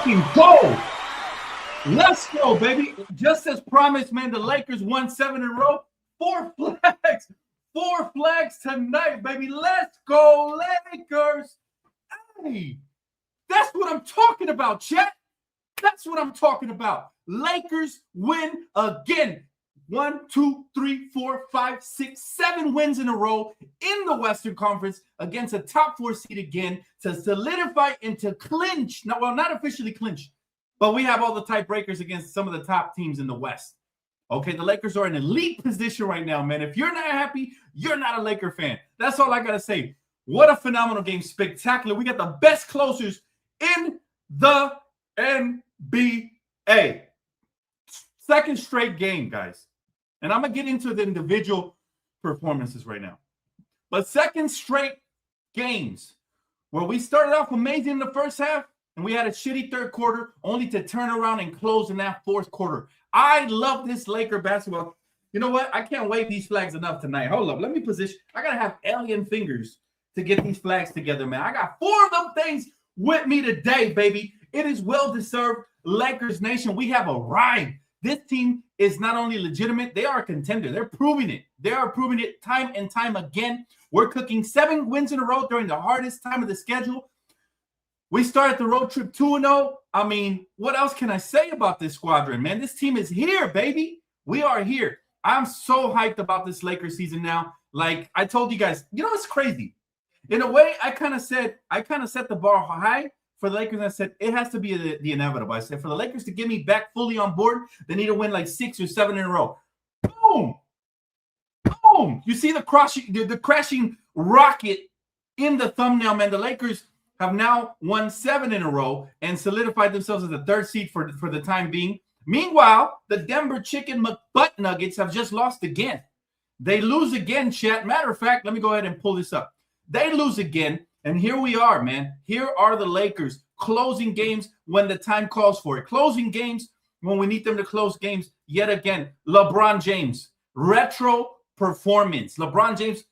fucking go. Let's go, baby. Just as promised, man, the Lakers won 7 in a row. 4 flags. 4 flags tonight, baby. Let's go, Lakers. Hey, that's what I'm talking about, chat. That's what I'm talking about. Lakers win again. 1, 2, 3, 4, 5, 6, 7 wins in a row in the Western Conference against a top 4 seed again to solidify and to clinch. No, well, not officially clinch, but we have all the tiebreakers against some of the top teams in the West. Okay, the Lakers are in elite position right now, man. If you're not happy, you're not a Laker fan. That's all I got to say. What a phenomenal game. Spectacular. We got the best closers in the NBA. Second straight game, guys. And I'm going to get into the individual performances right now. But second straight games where we started off amazing in the first half and we had a shitty third quarter only to turn around and close in that fourth quarter. I love this Laker basketball. You know what? I can't wave these flags enough tonight. Hold up. Let me position. I got to have alien fingers to get these flags together, man. I got 4 of them things with me today, baby. It is well-deserved. Lakers Nation, we have arrived. This team is not only legitimate, they are a contender. They're proving it. They are proving it time and time again. We're cooking 7 wins in a row during the hardest time of the schedule. We started the road trip 2-0. I mean, what else can I say about this squadron, man? This team is here, baby. We are here. I'm so hyped about this Lakers season now. Like I told you guys, you know, it's crazy. In a way, I kind of set the bar high for the Lakers. I said it has to be the inevitable. I said for the Lakers to get me back fully on board, they need to win like 6 or 7 in a row. Boom, boom. You see the crashing rocket in the thumbnail, man. The Lakers have now won 7 in a row and solidified themselves as the 3rd seed for the time being. Meanwhile, the Denver Chicken McButt Nuggets have just lost again. They lose again, chat. Matter of fact, let me go ahead and pull this up. They lose again, and here we are, man. Here are the Lakers closing games when the time calls for it. Closing games when we need them to close games yet again. LeBron James, retro performance. LeBron James,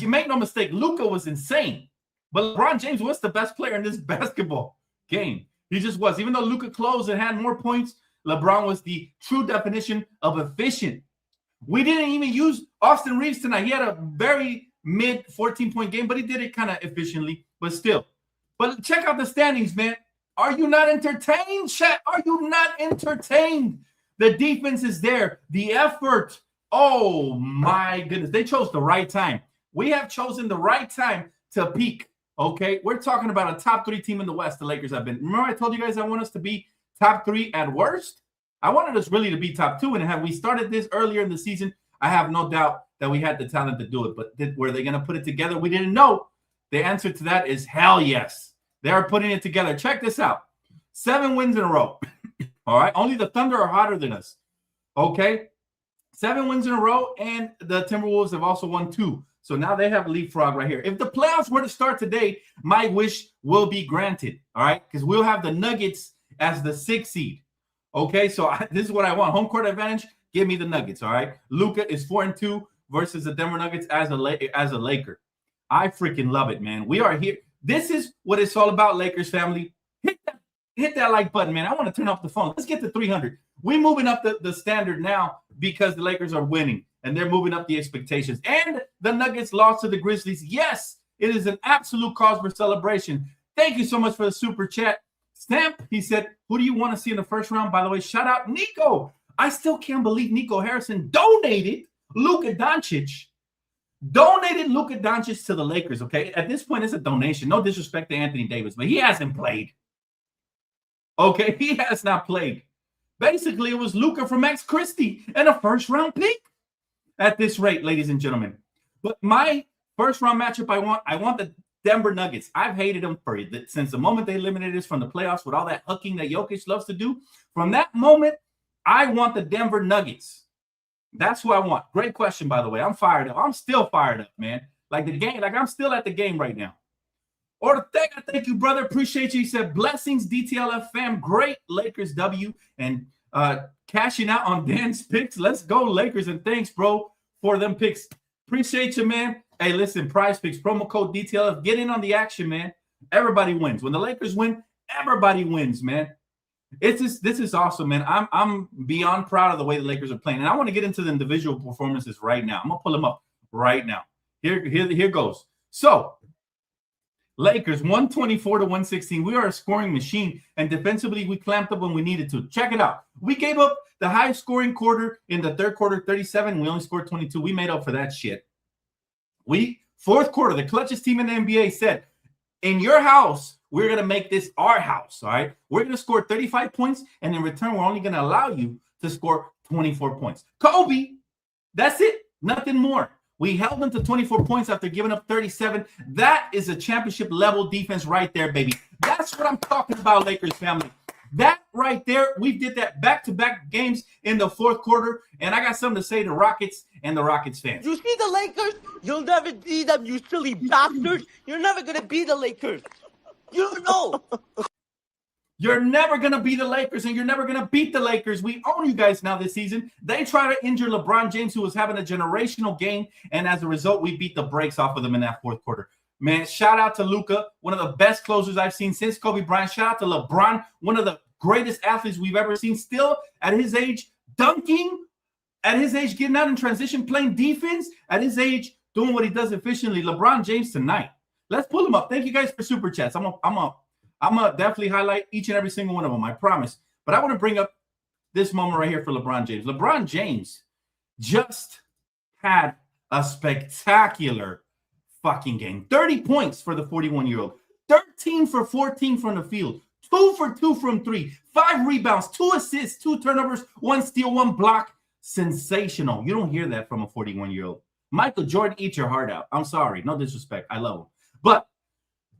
make no mistake, Luka was insane. But LeBron James was the best player in this basketball game. He just was. Even though Luka closed and had more points, LeBron was the true definition of efficient. We didn't even use Austin Reeves tonight. He had a very mid 14-point game, but he did it kind of efficiently, but still. But check out the standings, man. Are you not entertained, chat? Are you not entertained? The defense is there. The effort. Oh, my goodness. They chose the right time. We have chosen the right time to peak, okay? We're talking about a top 3 team in the West, the Lakers have been. Remember I told you guys I want us to be top 3 at worst? I wanted us really to be top 2, and had we started this earlier in the season, I have no doubt that we had the talent to do it. But were they going to put it together? We didn't know. The answer to that is hell yes. They are putting it together. Check this out. 7 wins in a row. All right. Only the Thunder are hotter than us. Okay. 7 wins in a row, and the Timberwolves have also won 2. So now they have leapfrog right here. If the playoffs were to start today, my wish will be granted. All right. Because we'll have the Nuggets as the 6th seed. Okay. So this is what I want. Home court advantage. Give me the Nuggets. All right. Luka is 4-2 versus the Denver Nuggets as a Laker. I freaking love it, man. We are here. This is what it's all about, Lakers family. Hit that like button, man. I want to turn off the phone. Let's get to 300. We're moving up the standard now because the Lakers are winning, and they're moving up the expectations. And the Nuggets lost to the Grizzlies. Yes, it is an absolute cause for celebration. Thank you so much for the super chat. Stamp, he said, who do you want to see in the first round? By the way, shout out Nico. I still can't believe Nico Harrison donated Luka Doncic to the Lakers, okay? At this point, it's a donation. No disrespect to Anthony Davis, but he hasn't played. Okay, he has not played. Basically, it was Luka from Max Christie and a first-round pick at this rate, ladies and gentlemen. But my first-round matchup I want the Denver Nuggets. I've hated them since the moment they eliminated us from the playoffs with all that hooking that Jokic loves to do. From that moment, I want the Denver Nuggets. That's who I want. Great question, by the way. I'm fired up. I'm still fired up, man. Like the game, like I'm still at the game right now. Ortega, thank you, brother. Appreciate you. He said, blessings, DTLF fam. Great Lakers W. And cashing out on Dan's picks. Let's go, Lakers. And thanks, bro, for them picks. Appreciate you, man. Hey, listen, Prize Picks, promo code DTLF. Get in on the action, man. Everybody wins. When the Lakers win, everybody wins, man. This is awesome, man. I'm beyond proud of the way the Lakers are playing, and I want to get into the individual performances right now. I'm gonna pull them up right now. Here goes. So, Lakers 124 to 116. We are a scoring machine, and defensively we clamped up when we needed to. Check it out. We gave up the highest scoring quarter in the third quarter, 37. We only scored 22. We made up for that shit. Fourth quarter, the clutchest team in the NBA said, in your house, we're going to make this our house, all right? We're going to score 35 points, and in return, we're only going to allow you to score 24 points. Kobe, that's it. Nothing more. We held them to 24 points after giving up 37. That is a championship-level defense right there, baby. That's what I'm talking about, Lakers family. That right there, we did that back-to-back games in the fourth quarter, and I got something to say to Rockets and the Rockets fans. You see the Lakers? You'll never beat them, you silly bastards. You're never going to beat the Lakers. You don't know. You're never going to be the Lakers, and you're never going to beat the Lakers. We own you guys now this season. They try to injure LeBron James, who was having a generational game, and as a result, we beat the brakes off of them in that fourth quarter. Man, shout out to Luka, one of the best closers I've seen since Kobe Bryant. Shout out to LeBron, one of the greatest athletes we've ever seen. Still, at his age, dunking. At his age, getting out in transition, playing defense. At his age, doing what he does efficiently. LeBron James tonight. Let's pull him up. Thank you guys for super chats. I'm gonna definitely highlight each and every single one of them, I promise. But I want to bring up this moment right here for LeBron James. LeBron James just had a spectacular fucking game. 30 points for the 41-year-old. 13 for 14 from the field. 2 for 2 from 3. 5 rebounds, 2 assists, 2 turnovers, 1 steal, 1 block. Sensational. You don't hear that from a 41-year-old. Michael Jordan, eat your heart out. I'm sorry. No disrespect. I love him. But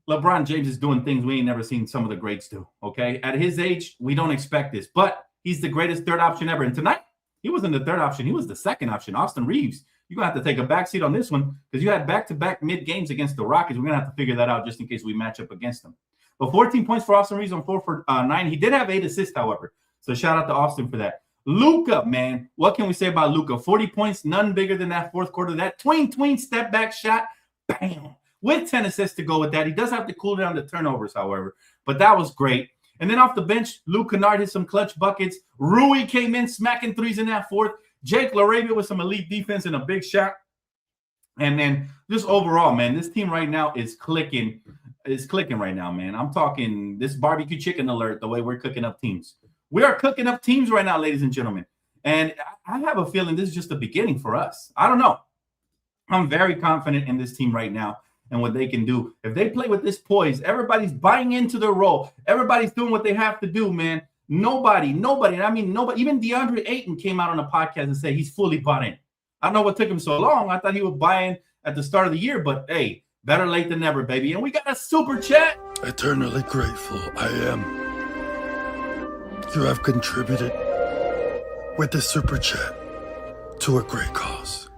LeBron James is doing things we ain't never seen some of the greats do, okay? At his age, we don't expect this. But he's the greatest third option ever. And tonight, he wasn't the third option. He was the second option. Austin Reeves, you're going to have to take a backseat on this one because you had back-to-back mid-games against the Rockets. We're going to have to figure that out just in case we match up against them. But 14 points for Austin Reeves on 4 for 9. He did have 8 assists, however. So shout out to Austin for that. Luka, man, what can we say about Luka? 40 points, none bigger than that fourth quarter. That tween step back shot, bam, with 10 assists to go with that. He does have to cool down the turnovers, however, but that was great. And then off the bench, Luke Kennard hit some clutch buckets. Rui came in smacking threes in that fourth. Jake LaRavia with some elite defense and a big shot. And then just overall, man, this team right now is clicking. It's clicking right now, man. I'm talking this barbecue chicken alert, the way we're cooking up teams. We are cooking up teams right now, ladies and gentlemen. And I have a feeling this is just the beginning for us. I don't know. I'm very confident in this team right now and what they can do. If they play with this poise, everybody's buying into their role. Everybody's doing what they have to do, man. Nobody, and I mean nobody, even DeAndre Ayton came out on a podcast and said he's fully bought in. I don't know what took him so long. I thought he would buy in at the start of the year, but hey, better late than never, baby. And we got a super chat. Eternally grateful I am. You have contributed with this super chat to a great cause.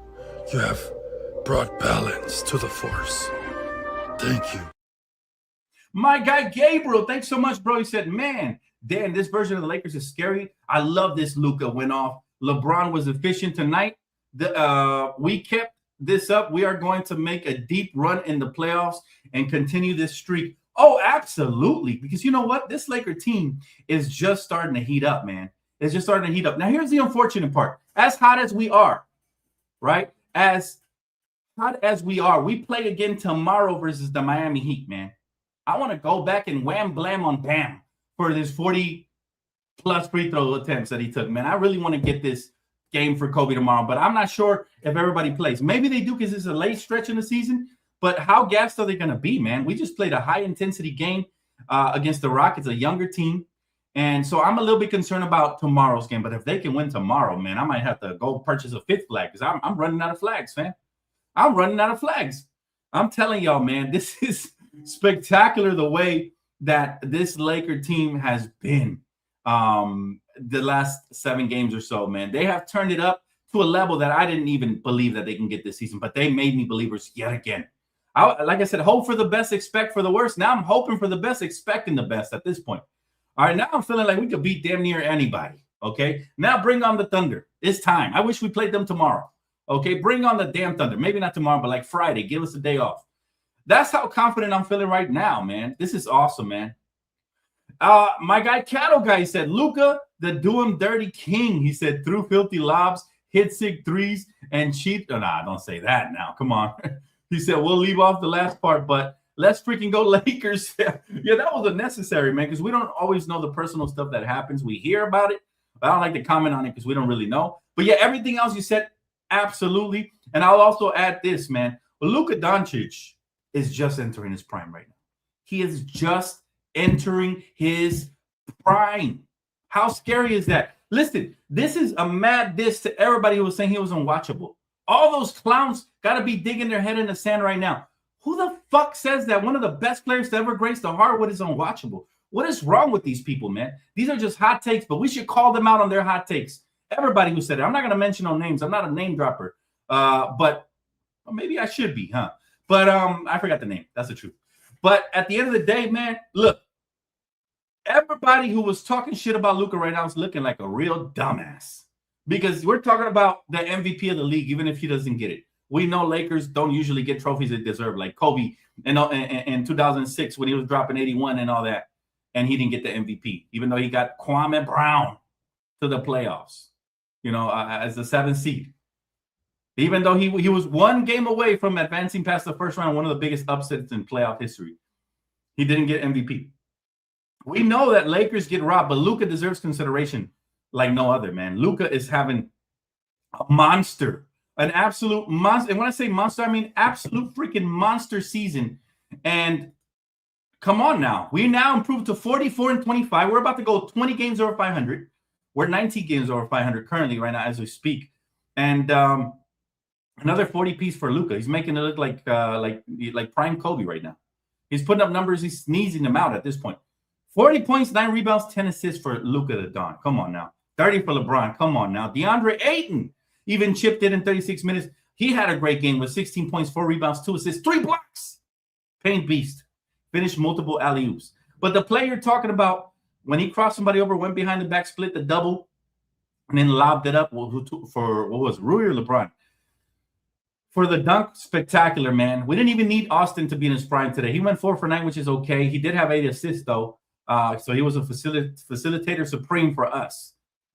You have brought balance to the force. Thank you. My guy Gabriel, thanks so much, bro. He said, man, Dan, this version of the Lakers is scary. I love this. Luka went off. LeBron was efficient tonight. We kept this up. We are going to make a deep run in the playoffs and continue this streak. Oh, absolutely. Because you know what? This Laker team is just starting to heat up, man. It's just starting to heat up. Now, here's the unfortunate part. As hot as we are, right? As hot as we are, we play again tomorrow versus the Miami Heat, man. I want to go back and wham blam on Bam for this 40-plus free throw attempts that he took, man. I really want to get this game for Kobe tomorrow, but I'm not sure if everybody plays. Maybe they do because it's a late stretch in the season, but how gassed are they going to be, man? We just played a high-intensity game against the Rockets, a younger team, and so I'm a little bit concerned about tomorrow's game, but if they can win tomorrow, man, I might have to go purchase a 5th flag because I'm running out of flags, fam. I'm running out of flags. I'm telling y'all, man, this is spectacular the way that this Laker team has been the last 7 games or so, man. They have turned it up to a level that I didn't even believe that they can get this season, but they made me believers yet again. Like I said, hope for the best, expect for the worst. Now I'm hoping for the best, expecting the best at this point. All right, now I'm feeling like we could beat damn near anybody, okay? Now bring on the Thunder. It's time. I wish we played them tomorrow, okay? Bring on the damn Thunder. Maybe not tomorrow, but like Friday. Give us a day off. That's how confident I'm feeling right now, man. This is awesome, man. My guy Cattle Guy said Luka, the do him dirty king. He said threw filthy lobs, hit sick threes, and cheat. Oh, nah, don't say that now. Come on. He said we'll leave off the last part, but let's freaking go Lakers. Yeah, that was unnecessary, man, because we don't always know the personal stuff that happens. We hear about it, but I don't like to comment on it because we don't really know. But yeah, everything else you said, absolutely. And I'll also add this, man. Luka Doncic is just entering his prime right now. He is just entering his prime. How scary is that? Listen, this is a mad diss to everybody who was saying he was unwatchable. All those clowns got to be digging their head in the sand right now. Who the fuck says that one of the best players to ever grace the hardwood is unwatchable? What is wrong with these people, man? These are just hot takes, but we should call them out on their hot takes. Everybody who said it. I'm not going to mention no names. I'm not a name dropper. But well, maybe I should be, huh? But I forgot the name. That's the truth. But at the end of the day, man, look, everybody who was talking shit about Luka right now is looking like a real dumbass because we're talking about the MVP of the league, even if he doesn't get it. We know Lakers don't usually get trophies they deserve, like Kobe in 2006 when he was dropping 81 and all that, and he didn't get the MVP, even though he got Kwame Brown to the playoffs, as the 7th seed. Even though he was one game away from advancing past the first round, one of the biggest upsets in playoff history. He didn't get MVP. We know that Lakers get robbed, but Luka deserves consideration like no other, man. Luka is having a monster, an absolute monster. And when I say monster, I mean absolute freaking monster season. And come on now. We now improved to 44-25. We're about to go 20 games over 500. We're 19 games over 500 currently right now as we speak. And another 40 piece for Luka. He's making it look like prime Kobe right now. He's putting up numbers. He's sneezing them out at this point. 40 points, 9 rebounds, 10 assists for Luka the Don. Come on now. 30 for LeBron. Come on now. DeAndre Ayton even chipped in 36 minutes. He had a great game with 16 points, 4 rebounds, 2 assists, 3 blocks. Paint beast. Finished multiple alley-oops. But the player you're talking about, when he crossed somebody over, went behind the back, split the double, and then lobbed it up for what was it, Rui or LeBron? For the dunk, spectacular, man. We didn't even need Austin to be in his prime today. He went 4 for 9, which is okay. He did have 8 assists, though. So he was a facilitator supreme for us.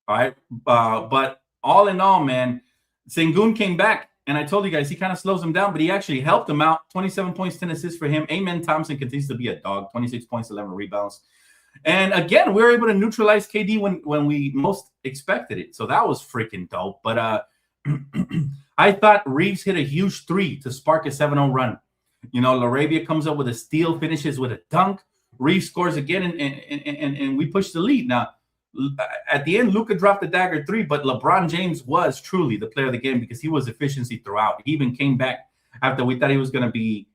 All right. But all in all, man, Sengun came back. And I told you guys, he kind of slows him down, but he actually helped him out. 27 points, 10 assists for him. Amen Thompson continues to be a dog. 26 points, 11 rebounds. And again, we were able to neutralize KD when we most expected it. So that was freaking dope. But I thought Reeves hit a huge 3 to spark a 7-0 run. LaRavia comes up with a steal, finishes with a dunk. Reeves scores again, and we push the lead. Now, at the end, Luka dropped the dagger 3, but LeBron James was truly the player of the game because he was efficiency throughout. He even came back after we thought he was going to be,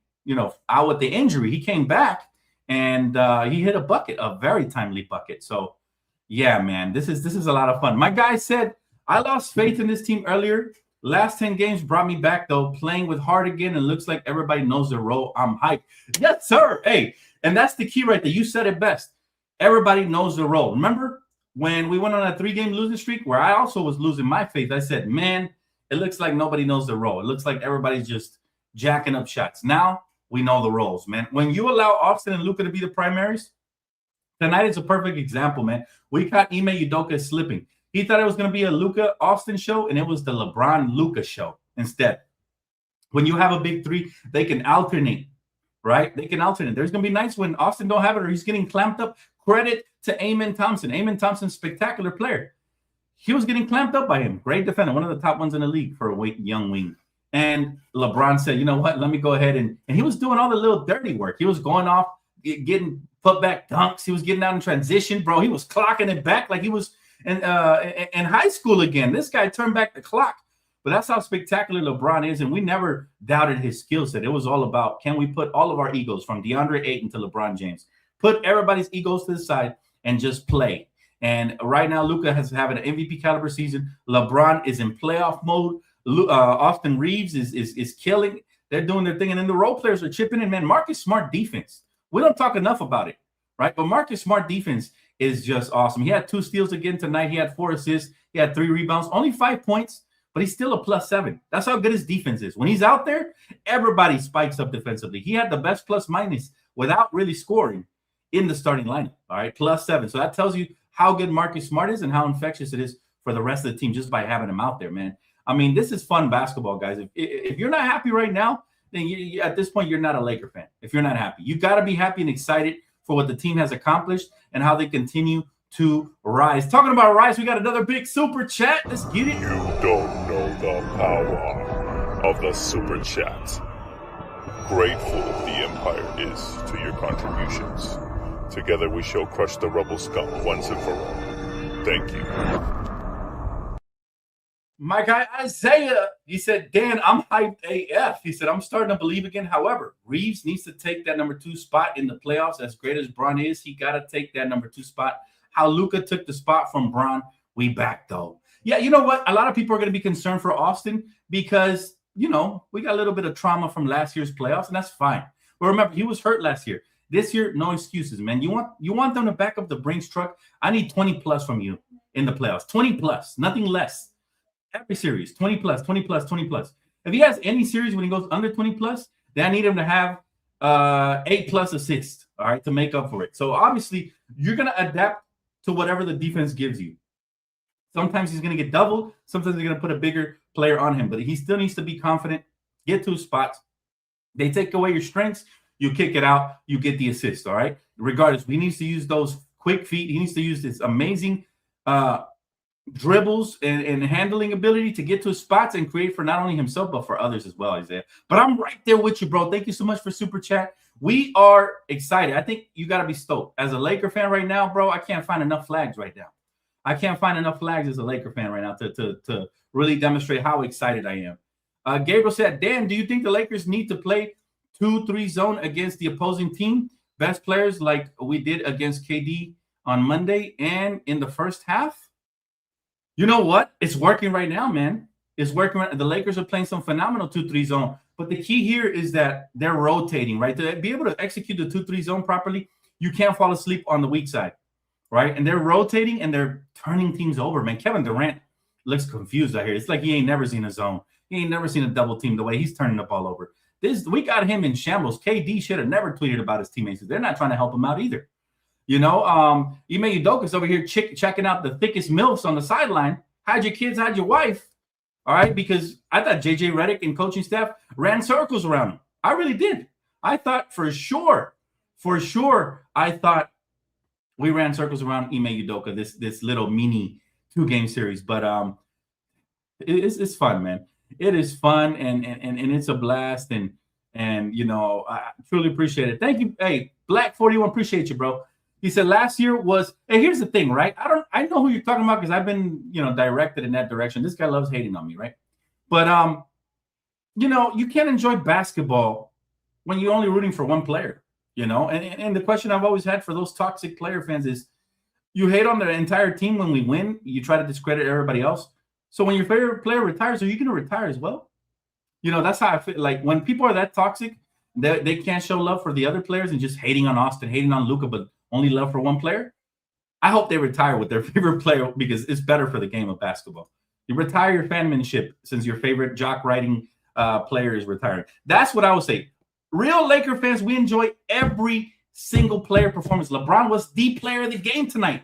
out with the injury. He came back, and he hit a bucket, a very timely bucket. So, yeah, man, this is a lot of fun. My guy said, I lost faith in this team earlier. Last 10 games brought me back, though, playing with heart again, and looks like everybody knows their role. I'm hyped. Yes, sir. Hey, and that's the key right there. You said it best. Everybody knows their role. Remember when we went on a 3-game losing streak where I also was losing my faith? I said, man, it looks like nobody knows their role. It looks like everybody's just jacking up shots. Now we know the roles, man. When you allow Austin and Luka to be the primaries, tonight is a perfect example, man. We caught Ime Udoka slipping. He thought it was going to be a Luka-Austin show, and it was the LeBron-Luka show instead. When you have a big 3, they can alternate, right? They can alternate. There's going to be nights when Austin don't have it or he's getting clamped up. Credit to Amen Thompson. Amen Thompson, spectacular player. He was getting clamped up by him. Great defender, one of the top ones in the league for a young wing. And LeBron said, you know what, let me go ahead. And he was doing all the little dirty work. He was going off, getting put back dunks. He was getting out in transition, bro. He was clocking it back like he was in high school again. This guy turned back the clock. But that's how spectacular LeBron is, and we never doubted his skill set. It was all about, can we put all of our egos from DeAndre Ayton to LeBron James, put everybody's egos to the side and just play. And right now, Luka has having an MVP caliber season. LeBron is in playoff mode. Austin Reeves is killing. They're doing their thing, and then the role players are chipping in. Man, Marcus Smart defense. We don't talk enough about it, right? But Marcus Smart defense is just awesome. He had 2 steals again tonight. He had 4 assists. He had 3 rebounds, only 5 points. But he's still a +7. That's how good his defense is. When he's out there, everybody spikes up defensively. He had the best plus-minus without really scoring in the starting lineup. All right, +7. So that tells you how good Marcus Smart is and how infectious it is for the rest of the team just by having him out there, man. I mean, this is fun basketball, guys. If you're not happy right now, then at this point, you're not a Laker fan. If you're not happy, you got to be happy and excited for what the team has accomplished and how they continue to rise. Talking about rise, we got another big super chat. Let's get it. You don't know the power of the super chat. Grateful the Empire is to your contributions. Together we shall crush the rebel scum once and for all. Thank you. My guy Isaiah, he said, Dan, I'm hyped AF. He said, I'm starting to believe again. However, Reeves needs to take that number 2 spot in the playoffs. As great as Bron is, he got to take that number 2 spot. How Luka took the spot from Bron, we back though. Yeah, you know what? A lot of people are going to be concerned for Austin because, we got a little bit of trauma from last year's playoffs, and that's fine. But remember, he was hurt last year. This year, no excuses, man. You want them to back up the Brinks truck. I need 20 plus from you in the playoffs. 20 plus, nothing less. Every series, 20 plus, 20 plus, 20 plus. If he has any series when he goes under 20 plus, then I need him to have 8 plus assists, all right, to make up for it. So obviously, you're going to adapt to whatever the defense gives you. Sometimes he's going to get doubled. Sometimes they're going to put a bigger player on him. But he still needs to be confident, get to his spots. They take away your strengths, you kick it out, you get the assist, all right? Regardless, he needs to use those quick feet. He needs to use this amazing dribbles and handling ability to get to his spots and create for not only himself, but for others as well, Isaiah. But I'm right there with you, bro. Thank you so much for Super Chat. We are excited. I think you got to be stoked. As a Laker fan right now, bro, I can't find enough flags right now. I can't find enough flags as a Laker fan right now to really demonstrate how excited I am. Gabriel said, Dan, do you think the Lakers need to play 2-3 zone against the opposing team? Best players like we did against KD on Monday and in the first half? You know what? It's working right now, man. It's working. The Lakers are playing some phenomenal 2-3 zone. But the key here is that they're rotating, right? To be able to execute the 2-3 zone properly, you can't fall asleep on the weak side, right? And they're rotating and they're turning teams over, man. Kevin Durant looks confused out here. It's like he ain't never seen a zone. He ain't never seen a double team the way he's turning the ball over. We got him in shambles. KD should have never tweeted about his teammates. They're not trying to help him out either. Ime Udoka's over here checking out the thickest MILFs on the sideline. Hide your kids, hide your wife. All right, because I thought JJ Redick and coaching staff ran circles around him. I really did. I thought for sure, I thought we ran circles around Ime Udoka, this little mini 2-game series. But it's fun, man. It is fun and it's a blast. And I truly appreciate it. Thank you. Hey, Black 41, appreciate you, bro. He said last year was, hey, here's the thing, right? I know who you're talking about because I've been, directed in that direction. This guy loves hating on me, right? But, you can't enjoy basketball when you're only rooting for one player, And the question I've always had for those toxic player fans is you hate on the entire team when we win. You try to discredit everybody else. So when your favorite player retires, are you going to retire as well? That's how I feel. Like when people are that toxic, they can't show love for the other players and just hating on Austin, hating on Luka, but only love for one player. I hope they retire with their favorite player because it's better for the game of basketball. You retire your fanmanship since your favorite jock writing player is retiring. That's what I would say. Real Laker fans, we enjoy every single player performance. LeBron was the player of the game tonight.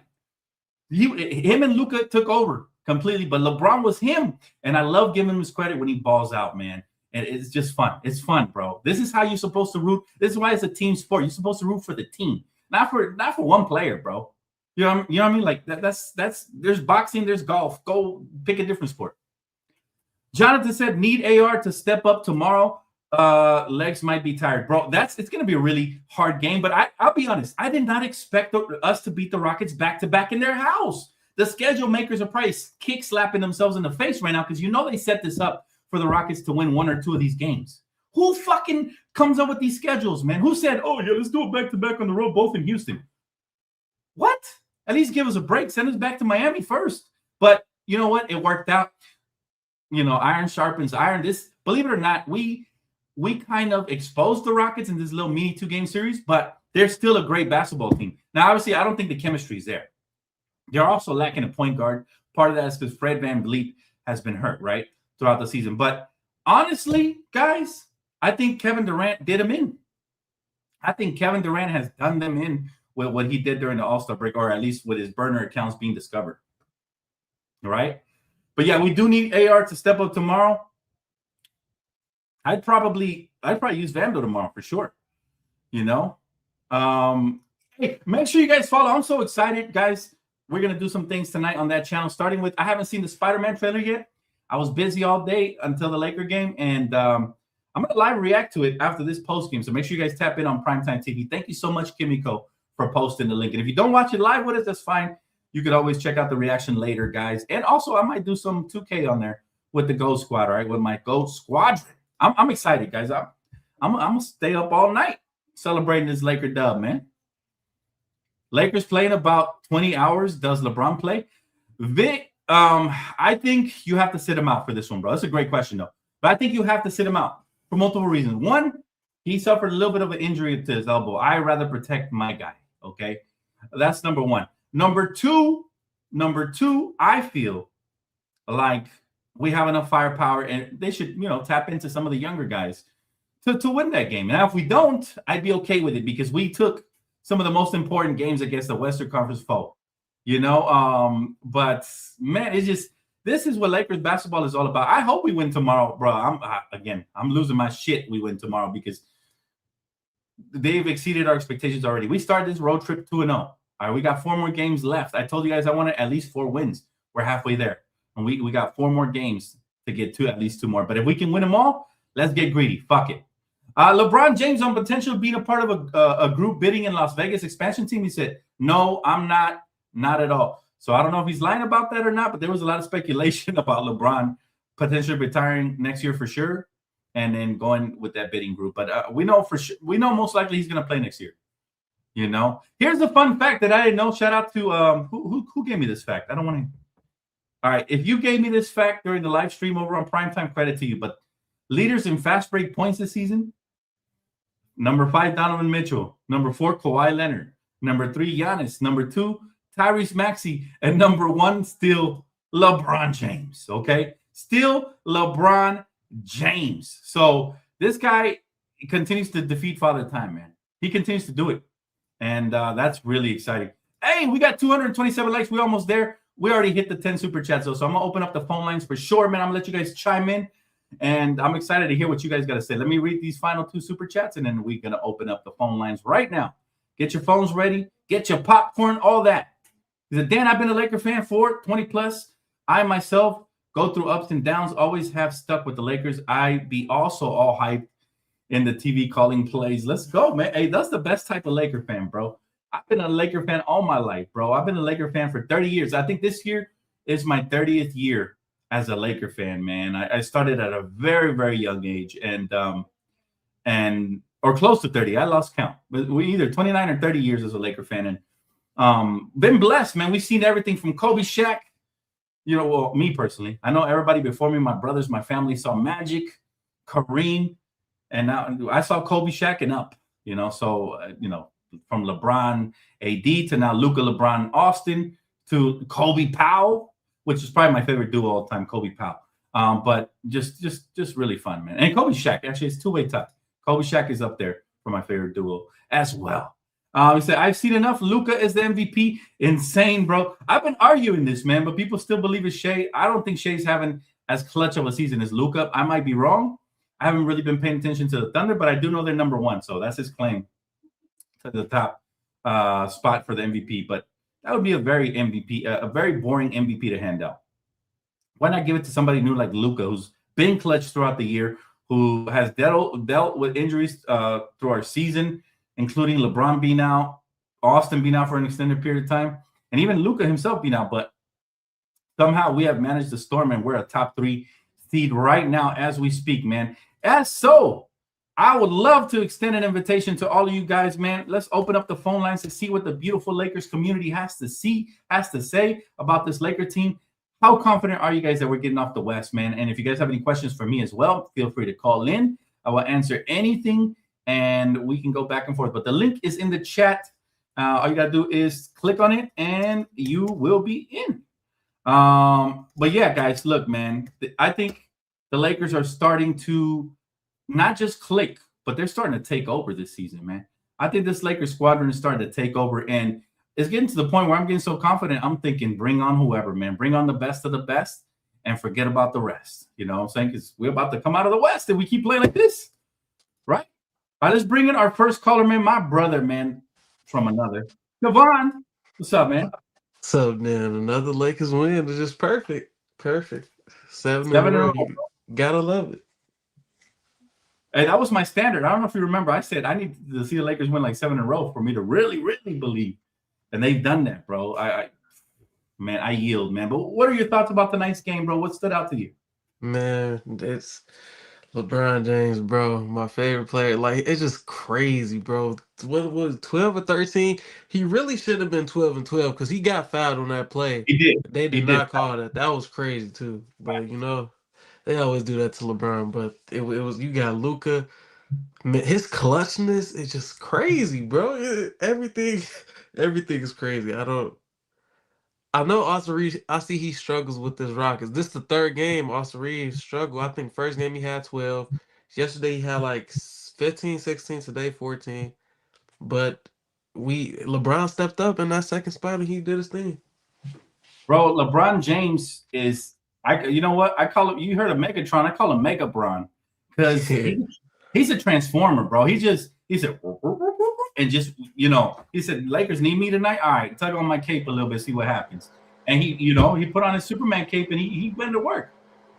Him and Luka took over completely, but LeBron was him. And I love giving him his credit when he balls out, man. And it's just fun. It's fun, bro. This is how you're supposed to root. This is why it's a team sport. You're supposed to root for the team. Not for one player, bro. You know what I mean? Like that's there's boxing, there's golf. Go pick a different sport. Jonathan said, need AR to step up tomorrow. Legs might be tired, bro. It's gonna be a really hard game. But I'll be honest, I did not expect us to beat the Rockets back-to-back in their house. The schedule makers are probably kick slapping themselves in the face right now because they set this up for the Rockets to win 1 or 2 of these games. Who fucking comes up with these schedules, man? Who said, oh, yeah, let's do it back-to-back on the road, both in Houston? What? At least give us a break. Send us back to Miami first. But you know what? It worked out. Iron sharpens iron. Believe it or not, we kind of exposed the Rockets in this little mini 2-game series, but they're still a great basketball team. Now, obviously, I don't think the chemistry is there. They're also lacking a point guard. Part of that is because Fred VanVleet has been hurt, right, throughout the season. But honestly, guys, I think Kevin Durant did them in. I think Kevin Durant has done them in with what he did during the All-Star break, or at least with his burner accounts being discovered. All right. But yeah, we do need AR to step up tomorrow. I'd probably use Vando tomorrow for sure. You know. Hey, make sure you guys follow. I'm so excited, guys. We're gonna do some things tonight on that channel. Starting with, I haven't seen the Spider-Man trailer yet. I was busy all day until the Laker game, and I'm gonna live react to it after this post game. So make sure you guys tap in on Primetime TV. Thank you so much, Kimiko, for posting the link. And if you don't watch it live with us, that's fine. You could always check out the reaction later, guys. And also, I might do some 2K on there with the Goat Squad, all right, with my Goat Squadron. I'm excited, guys. I'm gonna stay up all night celebrating this Laker dub, man. Lakers playing about 20 hours. Does LeBron play? Vic, I think you have to sit him out for this one, bro. That's a great question, though. But I think you have to sit him out for multiple reasons. One, he suffered a little bit of an injury to his elbow. I'd rather protect my guy, okay? That's number one. Number two, I feel like we have enough firepower, and they should, tap into some of the younger guys to win that game. Now, if we don't, I'd be okay with it because we took some of the most important games against the Western Conference foe, but man, it's just, this is what Lakers basketball is all about. I hope we win tomorrow, bro. I'm losing my shit. We win tomorrow because they've exceeded our expectations already. We started this road trip 2-0. All right, we got 4 more games left. I told you guys I wanted at least 4 wins. We're halfway there, and we got 4 more games to get to, at least 2 more. But if we can win them all, let's get greedy. Fuck it. LeBron James on potential being a part of a group bidding in Las Vegas expansion team. He said, no, I'm not at all. So I don't know if he's lying about that or not, but there was a lot of speculation about LeBron potentially retiring next year for sure, and then going with that bidding group. But we know for sure, we know most likely he's going to play next year. Here's a fun fact that I didn't know. Shout out to who gave me this fact. I don't want to. All right, if you gave me this fact during the live stream over on Primetime, credit to you. But leaders in fast break points this season. Number 5, Donovan Mitchell. Number 4, Kawhi Leonard. Number 3, Giannis. Number 2, Tyrese Maxey. And number 1, still LeBron James. Okay? Still LeBron James. So this guy continues to defeat Father Time, man. He continues to do it. And that's really exciting. Hey, we got 227 likes. We're almost there. We already hit the 10 super chats, though. So I'm going to open up the phone lines for sure, man. I'm going to let you guys chime in. And I'm excited to hear what you guys got to say. Let me read these final 2 super chats, and then we're going to open up the phone lines right now. Get your phones ready. Get your popcorn, all that. He said, Dan, I've been a Laker fan for 20 plus. I myself go through ups and downs, always have stuck with the Lakers. I be also all hyped in the TV calling plays. Let's go, man. Hey, that's the best type of Laker fan, bro. I've been a Laker fan all my life, bro. I've been a Laker fan for 30 years. I think this year is my 30th year as a Laker fan, man. I started at a very, very young age, and or close to 30. I lost count, but we either 29 or 30 years as a Laker fan, and been blessed, man. We've seen everything from Kobe, Shaq. Well, me personally, I know everybody before me, my brothers, my family saw Magic, Kareem, and now I saw Kobe, Shaq, and up. So from LeBron, AD to now Luka, LeBron, Austin to Kobe Powell, which is probably my favorite duo all the time, Kobe Powell. But just really fun, man. And Kobe Shaq, actually, it's 2-way tie. Kobe Shaq is up there for my favorite duo as well. He said, I've seen enough. Luka is the MVP. Insane, bro. I've been arguing this, man, but people still believe it's Shea. I don't think Shea's having as clutch of a season as Luka. I might be wrong. I haven't really been paying attention to the Thunder, but I do know they're number 1. So that's his claim to the top spot for the MVP. But that would be a very boring MVP to hand out. Why not give it to somebody new like Luka, who's been clutch throughout the year, who has dealt with injuries through our season, including LeBron being out, Austin being out for an extended period of time, and even Luka himself being out. But somehow we have managed to storm, and we're a top 3 seed right now as we speak, man. As so, I would love to extend an invitation to all of you guys, man. Let's open up the phone lines to see what the beautiful Lakers community has to say about this Laker team. How confident are you guys that we're getting off the West, man? And if you guys have any questions for me as well, feel free to call in. I will answer anything, and we can go back and forth. But the link is in the chat. All you got to do is click on it, and you will be in. But yeah, guys, look, man, I think the Lakers are starting to not just click, but they're starting to take over this season, man. I think this Lakers squadron is starting to take over, and it's getting to the point where I'm getting so confident. I'm thinking, bring on whoever, man. Bring on the best of the best, and forget about the rest. You know what I'm saying? Because we're about to come out of the West, and we keep playing like this, right? All right, let's bring in our first caller, man. My brother, man, from another. Devon, what's up, man? So man, another Lakers win is just perfect. Perfect. 7 in a 7 in a row. row. You gotta love it. Hey, that was my standard. I don't know if you remember. I said I need to see the Lakers win like 7 in a row for me to really, really believe. And they've done that, bro. Man, I yield, man. But what are your thoughts about tonight's game, bro? What stood out to you? Man, it's LeBron James, bro. My favorite player. Like, it's just crazy, bro. What was 12 or 13? He really should have been 12 and 12 because he got fouled on that play. He did. They He did did. not call that. That was crazy too. But they always do that to LeBron. But it was you got Luka. Man, his clutchness is just crazy, bro. Everything is crazy. I know Austin Reeves, I see he struggles with this Rockets. This is the third game Austin Reeves struggled. I think first game he had 12. Yesterday he had like 15, 16, today 14. But LeBron stepped up in that second spot and he did his thing. Bro, LeBron James is you know what? I call him, you heard of Megatron, I call him Mega Bron. Because he's a transformer, bro. He said, and just, he said, Lakers need me tonight. All right, tug on my cape a little bit, see what happens. And he put on his Superman cape and he went to work.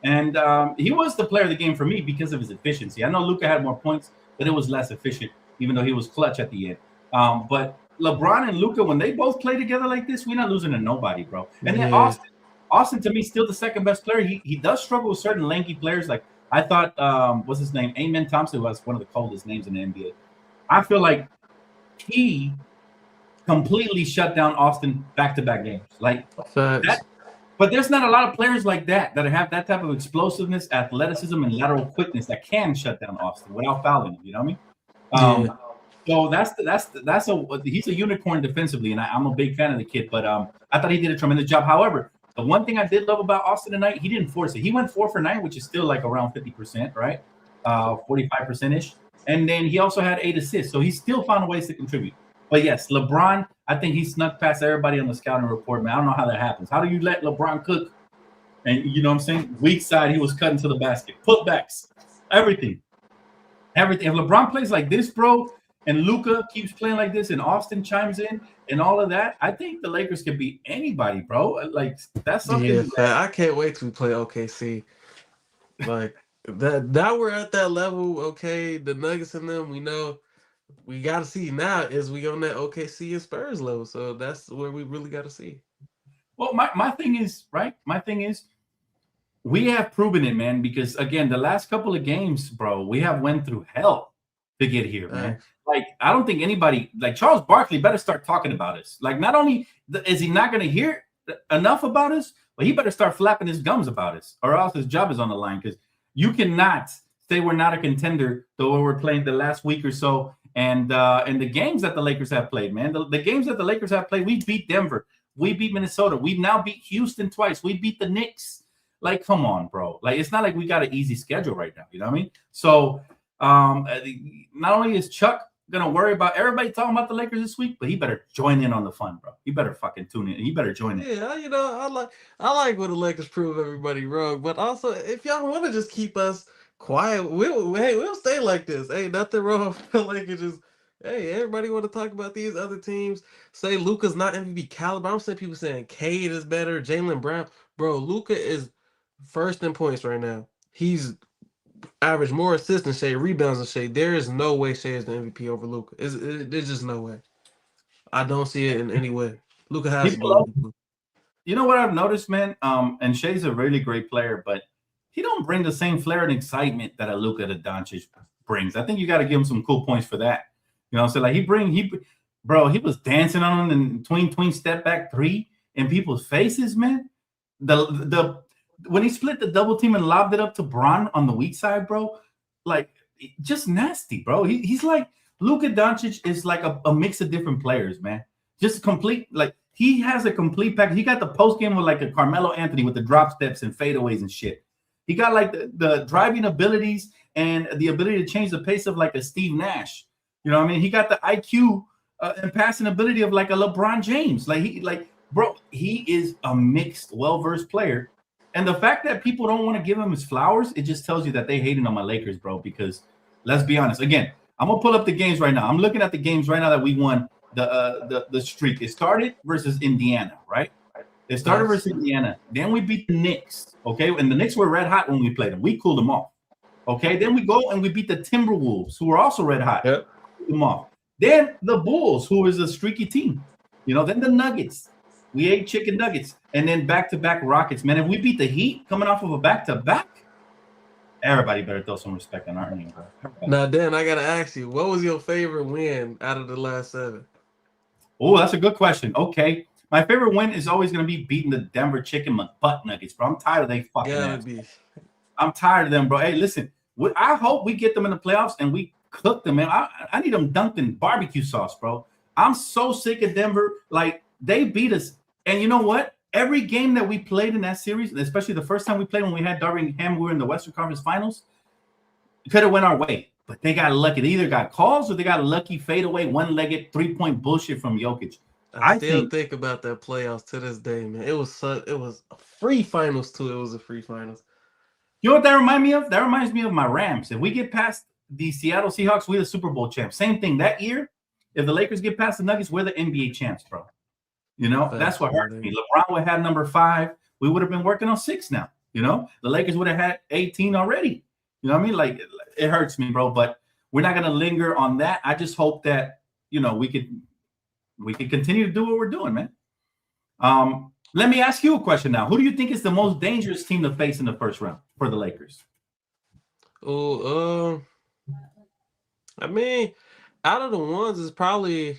And he was the player of the game for me because of his efficiency. I know Luka had more points, but it was less efficient, even though he was clutch at the end. But LeBron and Luka, when they both play together like this, we're not losing to nobody, bro. And then Austin to me, still the second best player. He does struggle with certain lanky players. Like I thought, what's his name? Amen Thompson was one of the coldest names in the NBA. I feel like he completely shut down Austin back-to-back games. Like that. But there's not a lot of players like that have that type of explosiveness, athleticism, and lateral quickness that can shut down Austin without fouling him. You know what I mean? So he's a unicorn defensively, and I'm a big fan of the kid. But I thought he did a tremendous job. However, the one thing I did love about Austin tonight, he didn't force it. He went 4 for 9, which is still like around 50%, right? 45% ish. And then he also had 8 assists, so he still found ways to contribute. But yes, LeBron, I think he snuck past everybody on the scouting report, man. I don't know how that happens. How do you let LeBron cook? And you know what I'm saying? Weak side, he was cutting to the basket. Putbacks, everything. If LeBron plays like this, bro, and Luka keeps playing like this, and Austin chimes in, and all of that, I think the Lakers can beat anybody, bro. Like that's something. Yeah, I can't wait till we play OKC. Like that. Now we're at that level. Okay, the Nuggets and them, we know. We got to see now is we on that OKC and Spurs level. So that's where we really got to see. Well, my thing is, right? My thing is, we have proven it, man, because, again, the last couple of games, bro, we have went through hell to get here, man. Like, I don't think anybody – like, Charles Barkley better start talking about us. Like, not only is he not going to hear enough about us, but he better start flapping his gums about us, or else his job is on the line, because you cannot say we're not a contender the way we're playing the last week or so. And the games that the Lakers have played, man, the games that the Lakers have played, we beat Denver. We beat Minnesota. We've now beat Houston twice. We beat the Knicks. Like, come on, bro. Like, it's not like we got an easy schedule right now. You know what I mean? So not only is Chuck going to worry about everybody talking about the Lakers this week, but he better join in on the fun, bro. He better fucking tune in. He better join in. Yeah, I like when the Lakers prove everybody wrong. But also, if y'all want to just keep us quiet, we'll stay like this. Ain't nothing wrong. Like it just, hey, everybody want to talk about these other teams. Say Luka's not MVP caliber. I'm saying people saying Cade is better, Jaylen Brown. Bro, Luka is first in points right now. He's averaged more assists than Shea, rebounds than Shea. There is no way Shea is the MVP over Luka. There's just no way. I don't see it in any way. Luka has to be. You know what I've noticed, man? And Shea's a really great player, but he don't bring the same flair and excitement that a Luka Doncic brings. I think you got to give him some cool points for that. You know, so like he was dancing on him in tween step back 3 in people's faces, man. When he split the double team and lobbed it up to Bron on the weak side, bro, like just nasty, bro. He's like Luka Doncic is like a mix of different players, man. Just complete, like he has a complete package. He got the post game with like a Carmelo Anthony with the drop steps and fadeaways and shit. He got like the driving abilities and the ability to change the pace of like a Steve Nash. You know what I mean? He got the IQ and passing ability of like a LeBron James. Bro, he is a mixed, well-versed player. And the fact that people don't want to give him his flowers, it just tells you that they hating on my Lakers, bro. Because let's be honest. Again, I'm gonna pull up the games right now. I'm looking at the games right now that we won the streak. It started versus Indiana, right? It started versus Indiana. Then we beat the Knicks, okay? And the Knicks were red hot when we played them. We cooled them off, okay? Then we go and we beat the Timberwolves, who were also red hot. Yep. Cooled them off. Then the Bulls, who is a streaky team. Then the Nuggets. We ate chicken nuggets. And then back-to-back Rockets. Man, if we beat the Heat coming off of a back-to-back, everybody better throw some respect on our name, bro. Now, Dan, I got to ask you, what was your favorite win out of the last 7? Oh, that's a good question. Okay. My favorite win is always going to be beating the Denver Chicken McButt Nuggets, bro. I'm tired of they fucking ass. I'm tired of them, bro. Hey, listen, I hope we get them in the playoffs and we cook them, man. I need them dunked in barbecue sauce, bro. I'm so sick of Denver. Like, they beat us. And you know what? Every game that we played in that series, especially the first time we played when we had Darby and Ham, we were in the Western Conference Finals, could have went our way. But they got lucky. They either got calls or they got a lucky fadeaway, one-legged, three-point bullshit from Jokic. I still think about that playoffs to this day, man. It was a free finals too. It was a free finals. You know what that reminds me of? That reminds me of my Rams. If we get past the Seattle Seahawks, we're the Super Bowl champs. Same thing that year. If the Lakers get past the Nuggets, we're the NBA champs, bro. That's what hurt me. LeBron would have number 5. We would have been working on 6 now. The Lakers would have had 18 already. You know what I mean? Like, it hurts me, bro. But we're not gonna linger on that. I just hope that we could continue to do what we're doing, man. Let me ask you a question now. Who do you think is the most dangerous team to face in the first round for the Lakers? Oh, I mean, out of the ones, it's probably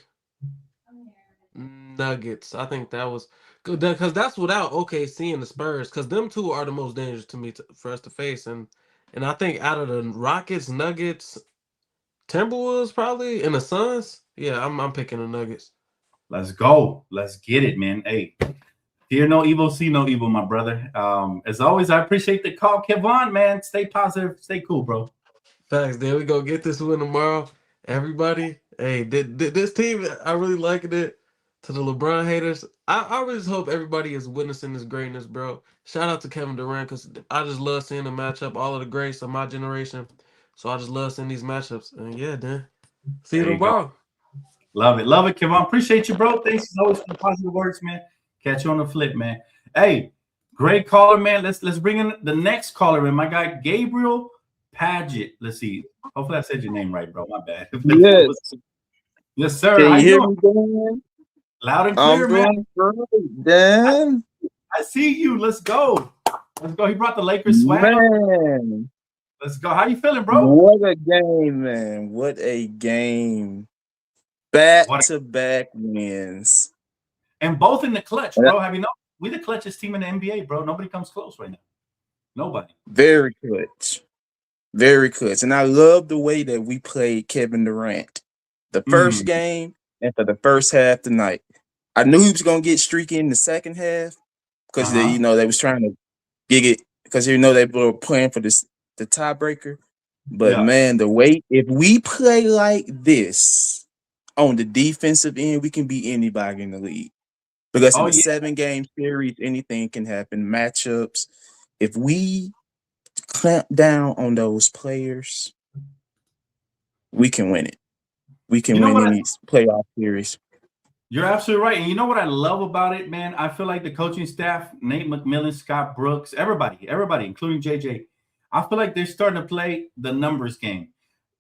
Nuggets. I think that was good because that's without OKC and the Spurs, because them two are the most dangerous to me for us to face. And I think out of the Rockets, Nuggets, Timberwolves probably, and the Suns, yeah, I'm picking the Nuggets. Let's go. Let's get it, man. Hey, fear no evil, see no evil, my brother. As always, I appreciate the call, Kevon, man. Stay positive, stay cool, bro. Facts. There we go. Get this win tomorrow, everybody. Hey, this team, I really liking it. To the LeBron haters, I really just hope everybody is witnessing this greatness, bro. Shout out to Kevin Durant, because I just love seeing the matchup, all of the greats of my generation. So I just love seeing these matchups. And yeah, Dan. See you tomorrow. Love it, Kevon. Appreciate you, bro. Thanks as always for the positive words, man. Catch you on the flip, man. Hey, great caller, man. Let's bring in the next caller, man. My guy Gabriel Paget. Let's see. Hopefully I said your name right, bro. My bad. Yes. Yes, sir. Can you hear me, Dan? Loud and clear, man. Dan. I see you. Let's go. Let's go. He brought the Lakers swag. Man. Let's go. How you feeling, bro? What a game, man. What a game. Back-to-back wins. And both in the clutch, bro. Have you know we the clutchest team in the NBA, bro? Nobody comes close right now. Nobody. Very clutch. Very clutch. And I love the way that we played Kevin Durant. The first game and for the first half tonight. I knew he was going to get streaky in the second half because they was trying to gig it because they were playing for the tiebreaker. But man, the way if we play like this on the defensive end, we can beat anybody in the league. Because in a 7-game series, anything can happen. Matchups. If we clamp down on those players, we can win it. We can win any playoff series. You're absolutely right. And you know what I love about it, man? I feel like the coaching staff, Nate McMillan, Scott Brooks, everybody, including JJ, I feel like they're starting to play the numbers game.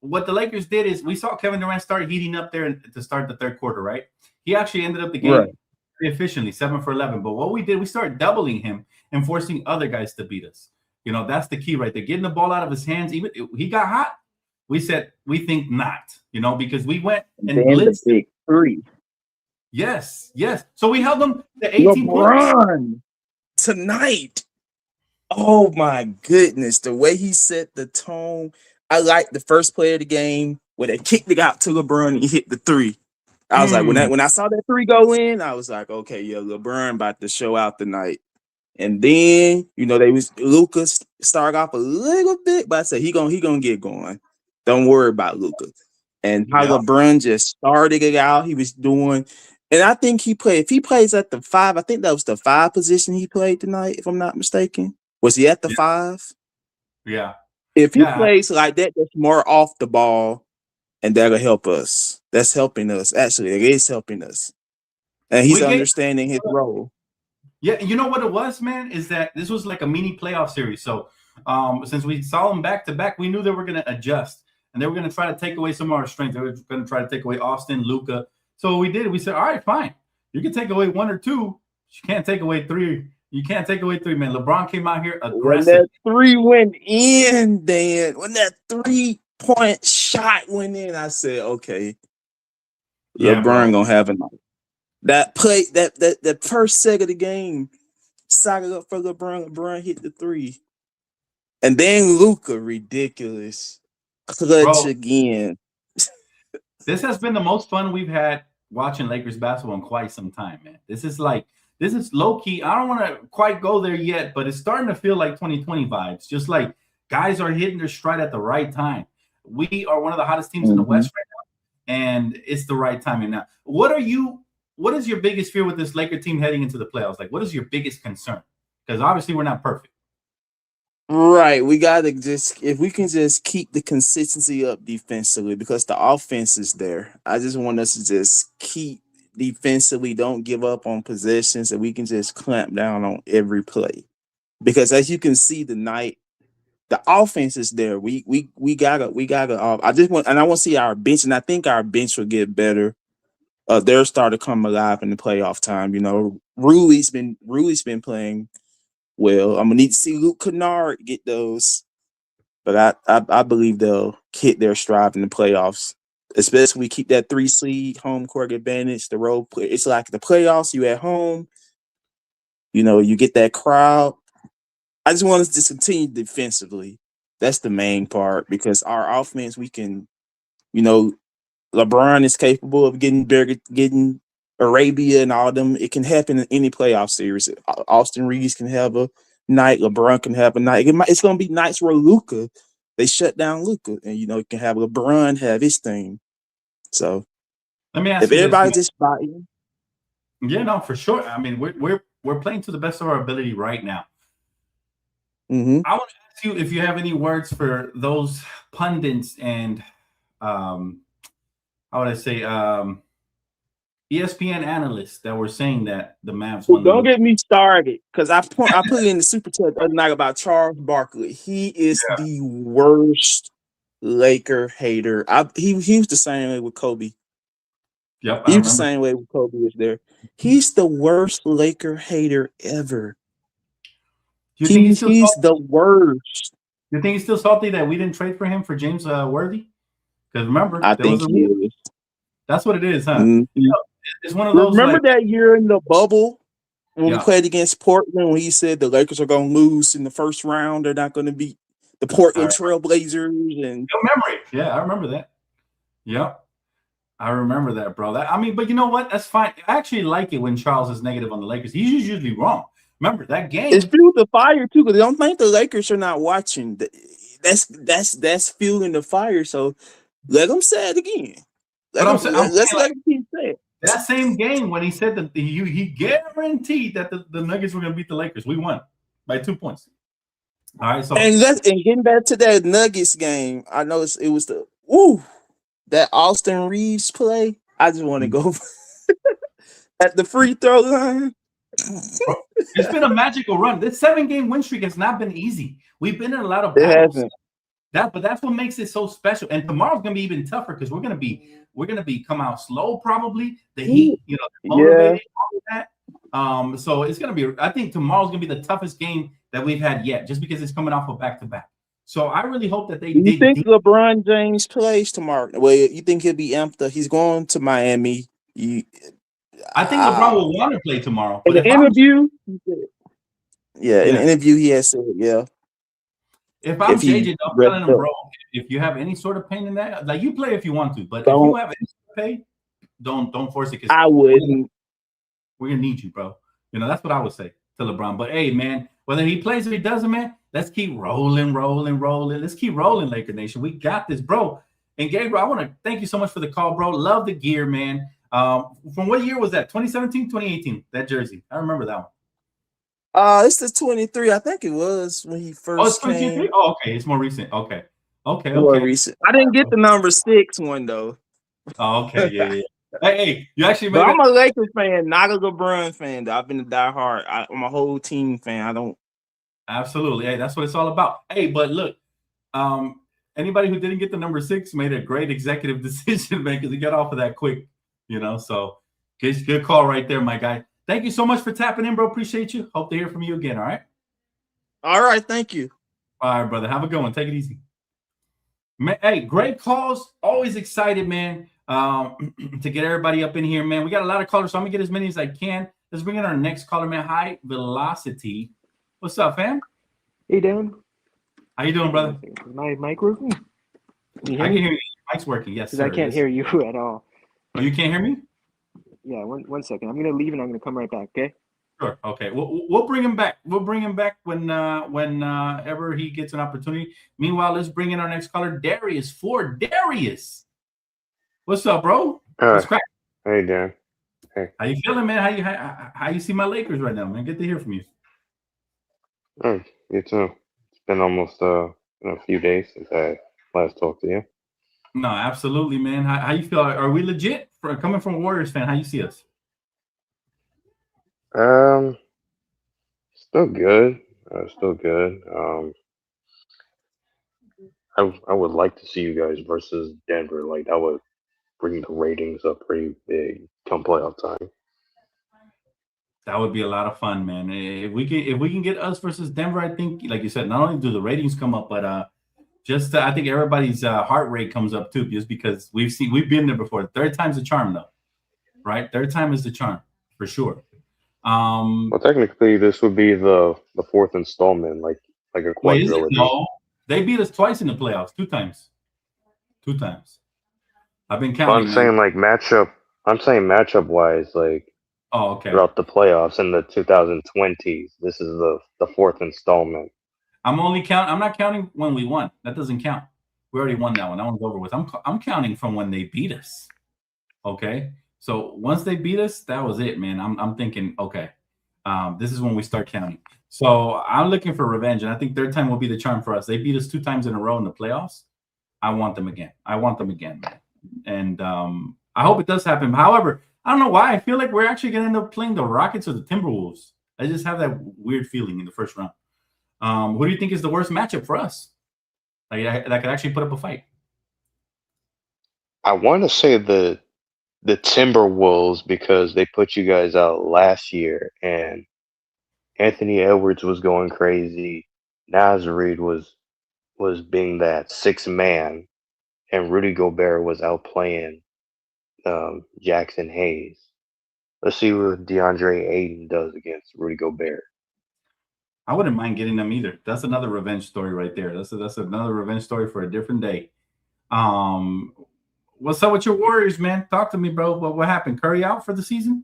What the Lakers did is we saw Kevin Durant start heating up there to start the third quarter, right? He actually ended up the game very efficiently, 7 for 11. But what we did, we started doubling him and forcing other guys to beat us. That's the key right there. Getting the ball out of his hands. Even if he got hot, we said, we think not, because we went and blitzed the big 3. Yes. So we held them to 18 points. Tonight. Oh, my goodness. The way he set the tone. I like the first play of the game where they kicked it out to LeBron and he hit the 3. I was like, when I saw that 3 go in, I was like, okay, LeBron about to show out tonight. And then, Luka started off a little bit, but I said he gonna get going. Don't worry about Luka. And how Yeah. LeBron just started it out. He was doing, and I think he played. If he plays at the 5, I think that was the 5 position he played tonight. If I'm not mistaken, was he at the 5? Yeah. If he Yeah. plays like that, that's more off the ball, and that'll help us. That's helping us. Actually, it is helping us, and he's We gave understanding his role. Yeah, you know what it was, man, is that this was like a mini playoff series. So since we saw them back to back, we knew they were going to adjust and they were going to try to take away some of our strength. They were going to try to take away Austin, Luca. So what we did, we said, all right, fine. You can take away 1 or 2. You can't take away 3. You can't take away 3, man. LeBron came out here aggressive. When that 3 went in, Dan, when that 3-point shot went in, I said, okay, Yeah, LeBron bro. gonna have a night. That play, that first second of the game, socked up for LeBron. LeBron hit the 3. And then Luca, ridiculous. Clutch again. This has been the most fun we've had watching Lakers basketball in quite some time, man. This is low key. I don't want to quite go there yet, but it's starting to feel like 2020 vibes. Just like guys are hitting their stride at the right time. We are one of the hottest teams in the West right now, and it's the right timing now. What is your biggest fear with this Laker team heading into the playoffs? Like, what is your biggest concern? Because obviously we're not perfect. Right. We gotta if we can just keep the consistency up defensively, because the offense is there. I just want us to just keep defensively, don't give up on possessions, and we can just clamp down on every play. Because as you can see tonight, the offense is there. We gotta I want to see our bench, and I think our bench will get better. They'll start to come alive in the playoff time. You know, Rui's been playing well. I'm gonna need to see Luke Kennard get those, but I believe they'll hit their stride in the playoffs. Especially we keep that 3 seed home court advantage. The road play, it's like the playoffs. You at home, you know, you get that crowd. I just want us to continue defensively. That's the main part, because our offense, we can, you know, LeBron is capable of getting Arabia and all them. It can happen in any playoff series. Austin Reeves can have a night. LeBron can have a night. It's going to be nights where Luca, they shut down Luca, and you know, you can have LeBron have his thing. So Let me ask if you everybody this, just buy in. yeah, no, for sure. I mean, we're playing to the best of our ability right now. Mm-hmm. I want to ask you if you have any words for those pundits and how would I say ESPN analysts that were saying that the Mavs won. Don't get me started, because I put it in the super chat the other night about Charles Barkley. He is the worst Laker hater. He was the same way with Kobe. Yep, he was the same way with Kobe was there. He's the worst Laker hater ever. Do you think he's the worst. You think he's still salty that we didn't trade for him for James Worthy? Because remember, I think he is. That's what it is, huh? Mm-hmm. You know, it's one of those. Remember that year in the bubble when we Yeah. played against Portland, when he said the Lakers are going to lose in the first round? They're not going to beat the Portland Trailblazers. And no memory. Yeah, I remember that. Yep. I remember that, bro. But you know what? That's fine. I actually like it when Charles is negative on the Lakers. He's usually wrong. Remember that game? It's fueled the fire too, because they don't think the Lakers are not watching. That's fueling the fire. So let them say it again. Let's let him keep saying that same game when he said that he guaranteed that the Nuggets were going to beat the Lakers. We won by 2 points. All right, so and getting back to that Nuggets game, I know it was that Austin Reeves play. I just want to go at the free throw line. It's been a magical run. This 7-game win streak has not been easy. We've been in a lot of battles. It hasn't. But that's what makes it so special. And tomorrow's gonna be even tougher because we're gonna be come out slow probably. The heat, motivated, all of that. So it's gonna be. I think tomorrow's gonna be the toughest game that we've had yet, just because it's coming off of back-to-back. So I really hope that they. Do you think LeBron James plays tomorrow? Well, you think he'll be amped up? He's going to Miami. I think LeBron will want to play tomorrow. In the interview, in the interview, he has said, If I'm JJ, I'm telling him, bro, if you have any sort of pain in that, like you play if you want to, but if you have any sort of pain, don't force it. I wouldn't. We're gonna need you, bro. That's what I would say to LeBron. But hey, man, whether he plays or he doesn't, man, let's keep rolling. Let's keep rolling, Laker Nation. We got this, bro. And Gabriel, I want to thank you so much for the call, bro. Love the gear, man. From what year was that? 2017, 2018, that jersey. I remember that one. It's the 23. I think it was when he It's first 2023? came. Oh, okay. It's more recent. Okay. More recent. I didn't get the number 6 one though. Oh, okay. Yeah. Hey, you actually But made I'm a Lakers fan, not a LeBron fan. Though. I've been a diehard. I'm a whole team fan. I don't. Absolutely. Hey, that's what it's all about. Hey, but look, anybody who didn't get the number 6 made a great executive decision, man, because he got off of that quick, So good call right there, my guy. Thank you so much for tapping in, bro. Appreciate you. Hope to hear from you again. All right. All right. Thank you. All right, brother. Have a good one. Take it easy. Man, hey, great calls. Always excited, man, to get everybody up in here, man. We got a lot of callers, so I'm going to get as many as I can. Let's bring in our next caller, man. High Velocity. What's up, fam? Hey, Dan. How you doing, brother? Is my mic working? Can you hear I me? can hear you. Mic's working. Yes, Because sir. I can't hear you at all. Oh, you can't hear me? Yeah, one second. I'm going to leave and I'm going to come right back, okay? Sure. Okay. We'll bring him back. We'll bring him back whenever he gets an opportunity. Meanwhile, let's bring in our next caller, Darius Ford. Darius, what's up, bro? What's cracking? Hey, Dan. Hey. How you feeling, man? How you see my Lakers right now, man? Good to hear from you. Oh, you too. It's been almost a few days since I last talked to you. No, absolutely, man. How you feel? Are we legit? Coming from a Warriors fan, how you see us? Still good. Still good. I would like to see you guys versus Denver. Like that would bring the ratings up pretty big come playoff time. That would be a lot of fun, man. If we can get us versus Denver, I think, like you said, not only do the ratings come up, but I think everybody's heart rate comes up too, just because we've been there before. Third time's the charm, though, right? Third time is the charm for sure. Well, technically, this would be the fourth installment, like a quadrilogy. No, they beat us twice in the playoffs, 2 times. 2 times. I've been counting. I'm saying like matchup. I'm saying matchup wise, like. Oh, okay. Throughout the playoffs in the 2020s, this is the fourth installment. I'm not counting when we won. That doesn't count. We already won that one. That one's over with. I'm counting from when they beat us. Okay. So once they beat us, that was it, man. I'm thinking, okay, this is when we start counting. So I'm looking for revenge, and I think third time will be the charm for us. They beat us 2 times in a row in the playoffs. I want them again. Man. And I hope it does happen. However, I don't know why. I feel like we're actually going to end up playing the Rockets or the Timberwolves. I just have that weird feeling in the first round. Who do you think is the worst matchup for us? That could actually put up a fight. I want to say the Timberwolves because they put you guys out last year, and Anthony Edwards was going crazy. Naz Reid was being that 6th man, and Rudy Gobert was outplaying Jackson Hayes. Let's see what DeAndre Ayton does against Rudy Gobert. I wouldn't mind getting them either. That's another revenge story right there. That's another revenge story for a different day. What's up with your Warriors, man? Talk to me, bro. What happened? Curry out for the season?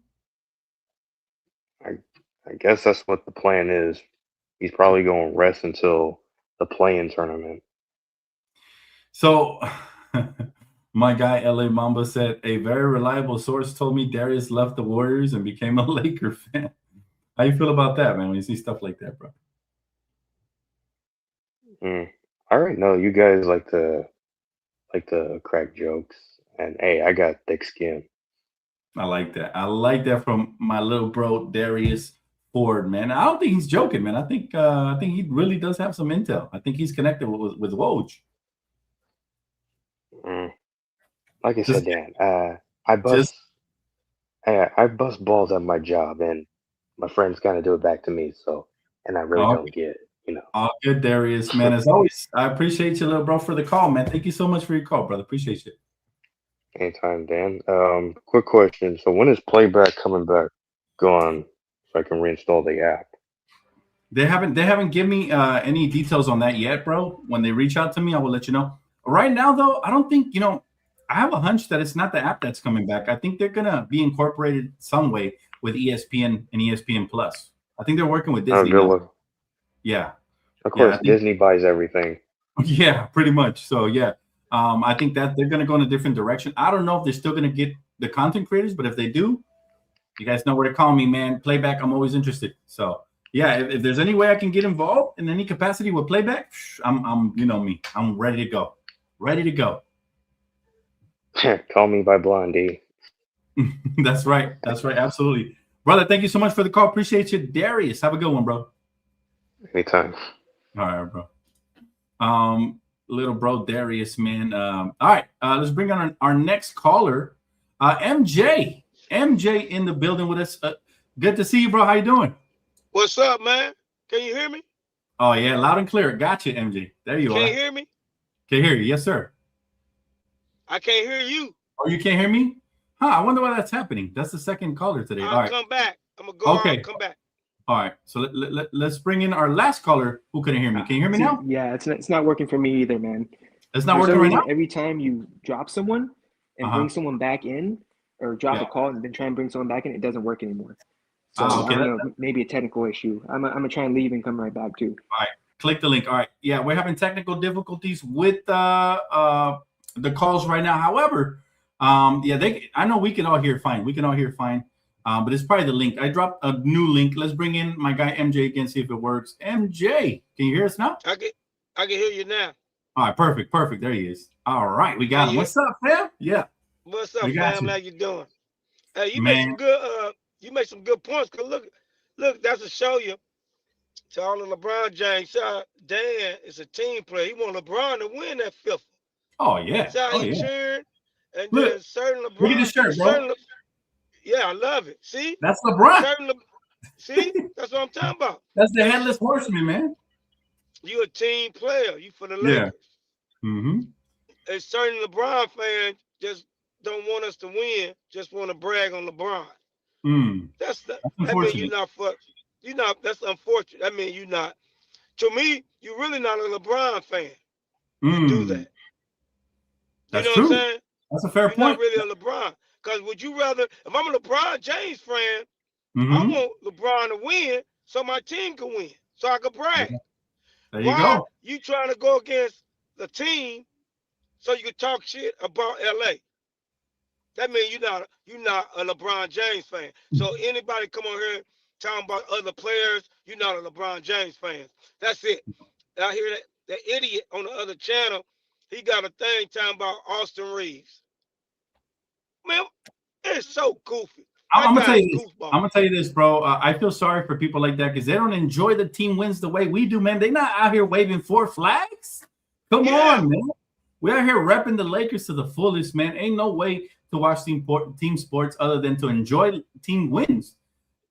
I guess that's what the plan is. He's probably going to rest until the play-in tournament. So, my guy LA Mamba said a very reliable source told me Darius left the Warriors and became a Laker fan. How you feel about that, man? When you see stuff like that, bro? All right, no, you guys like to crack jokes, and hey, I got thick skin. I like that. I like that from my little bro Darius Ford, man. I don't think he's joking, man. I think he really does have some intel. I think he's connected with Woj. Like I said, Dan, I bust balls at my job, and my friends kind of do it back to me. So, and I really don't get it, All good, Darius, man. As always, I appreciate you, little bro, for the call, man. Thank you so much for your call, brother. Appreciate you. Anytime, Dan. Quick question. So when is playback coming back on so I can reinstall the app? They haven't given me any details on that yet, bro. When they reach out to me, I will let you know. Right now, though, I don't think, I have a hunch that it's not the app that's coming back. I think they're going to be incorporated some way with ESPN and ESPN Plus. I think they're working with Disney. Yeah. Of course, Disney buys everything. Yeah, pretty much. So, yeah. I think that they're going to go in a different direction. I don't know if they're still going to get the content creators, but if they do, you guys know where to call me, man. Playback, I'm always interested. So yeah, if there's any way I can get involved in any capacity with playback, I'm you know me, I'm ready to go. Ready to go. Call me by Blondie. That's right. That's right. Absolutely. Brother, thank you so much for the call. Appreciate you. Darius, have a good one, bro. Anytime. All right, bro. Little bro Darius, man. All right, let's bring on our next caller. MJ. MJ in the building with us. Good to see you, bro. How you doing? What's up, man? Can you hear me? Oh, yeah, loud and clear. Gotcha, MJ. There you are. Can't hear me? Can hear you. Yes, sir. I can't hear you. Oh, you can't hear me? Huh, I wonder why that's happening. That's the second caller today. I'll All right. come back. I'm going to go out and come back. All right, so let's bring in our last caller who couldn't hear me. Can you hear me now? Yeah, it's not working for me either, man. It's not working right now? Every time you drop someone and bring someone back in, or drop a call and then try and bring someone back in, it doesn't work anymore. So okay. I don't know, maybe a technical issue. I'm gonna try and leave and come right back too. All right, click the link. All right, yeah, we're having technical difficulties with the calls right now. However, I know we can all hear fine. We can all hear fine. But it's probably the link. I dropped a new link. Let's bring in my guy MJ again, see if it works. MJ, can you hear us now? I can hear you now. All right, perfect. There he is. All right, we got him. What's up, fam? Yeah. What's up, fam? How you doing? Hey, you made some good points. Cause look, that's to show you to all the LeBron James. Dan is a team player. He want LeBron to win that fifth. Oh yeah. Cheering, and look, then certain LeBron. Look at the shirt, bro. Yeah, I love it. See? That's LeBron. See? That's what I'm talking about. That's the headless horseman, man. You a team player. You for the Lakers. Yeah. Mm-hmm. And certain LeBron fans just don't want us to win, just want to brag on LeBron. That's unfortunate. You're not, that's unfortunate. I mean, you're not. To me, you're really not a LeBron fan. You do that. That's you know true. What I'm saying? That's a fair point. You're not really a LeBron. Because would you rather, if I'm a LeBron James fan, I want LeBron to win so my team can win, so I can brag. There you go. You trying to go against the team so you can talk shit about LA? That means you're not a LeBron James fan. So anybody come on here talking about other players, you're not a LeBron James fan. That's it. I hear that idiot on the other channel, he got a thing talking about Austin Reeves. Man, it's so goofy. I'm gonna tell you this, bro. I feel sorry for people like that because they don't enjoy the team wins the way we do, man. They're not out here waving 4 flags. Come on, man. We're out here repping the Lakers to the fullest, man. Ain't no way to watch team sports other than to enjoy team wins.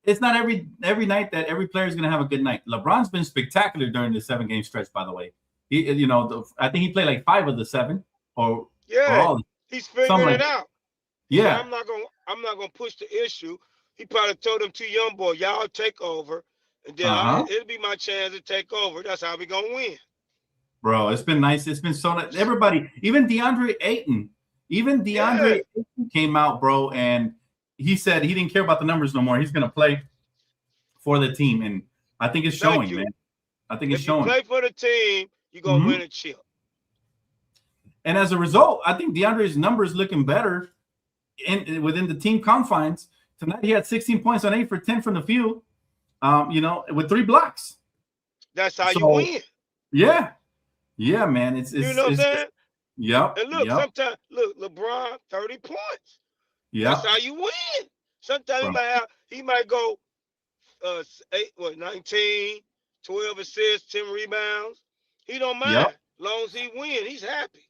It's not every night that every player is gonna have a good night. LeBron's been spectacular during the 7-game stretch, by the way. I think he played like 5 of the 7, or all. He's figuring it out. Yeah, I'm not gonna push the issue. He probably told them 2 young boys, y'all take over, and then it'll be my chance to take over. That's how we gonna win. Bro, it's been nice. It's been so nice. Everybody, even DeAndre Ayton came out, bro, and he said he didn't care about the numbers no more. He's gonna play for the team, and I think it's showing, man. I think it's showing. If you play for the team, you're gonna win a chip. And as a result, I think DeAndre's numbers looking better within the team confines. Tonight he had 16 points on 8 for 10 from the field, with 3 blocks. That's how you win. Yeah, man. It's what I'm saying? Yep. And look, sometimes LeBron 30 points. Yeah, that's how you win. Sometimes he might go 19, 12 assists, 10 rebounds. He don't mind. As long as he wins, he's happy.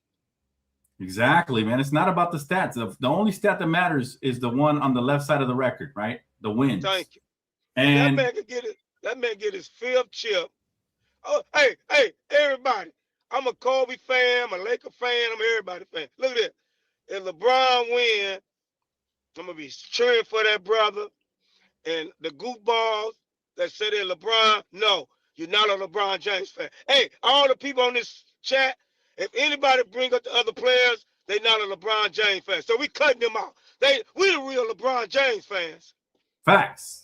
Exactly, man. It's not about the stats. The only stat that matters is the one on the left side of the record, right? The wins. Thank you. And that man get his 5th chip. Oh, hey, everybody. I'm a Kobe fan, I'm a Laker fan, I'm an everybody fan. Look at this. If LeBron win, I'm gonna be cheering for that brother. And the goofballs that say they're LeBron, no, you're not a LeBron James fan. Hey, all the people on this chat, if anybody bring up the other players, they not a LeBron James fan. So we cutting them out. We the real LeBron James fans. Facts.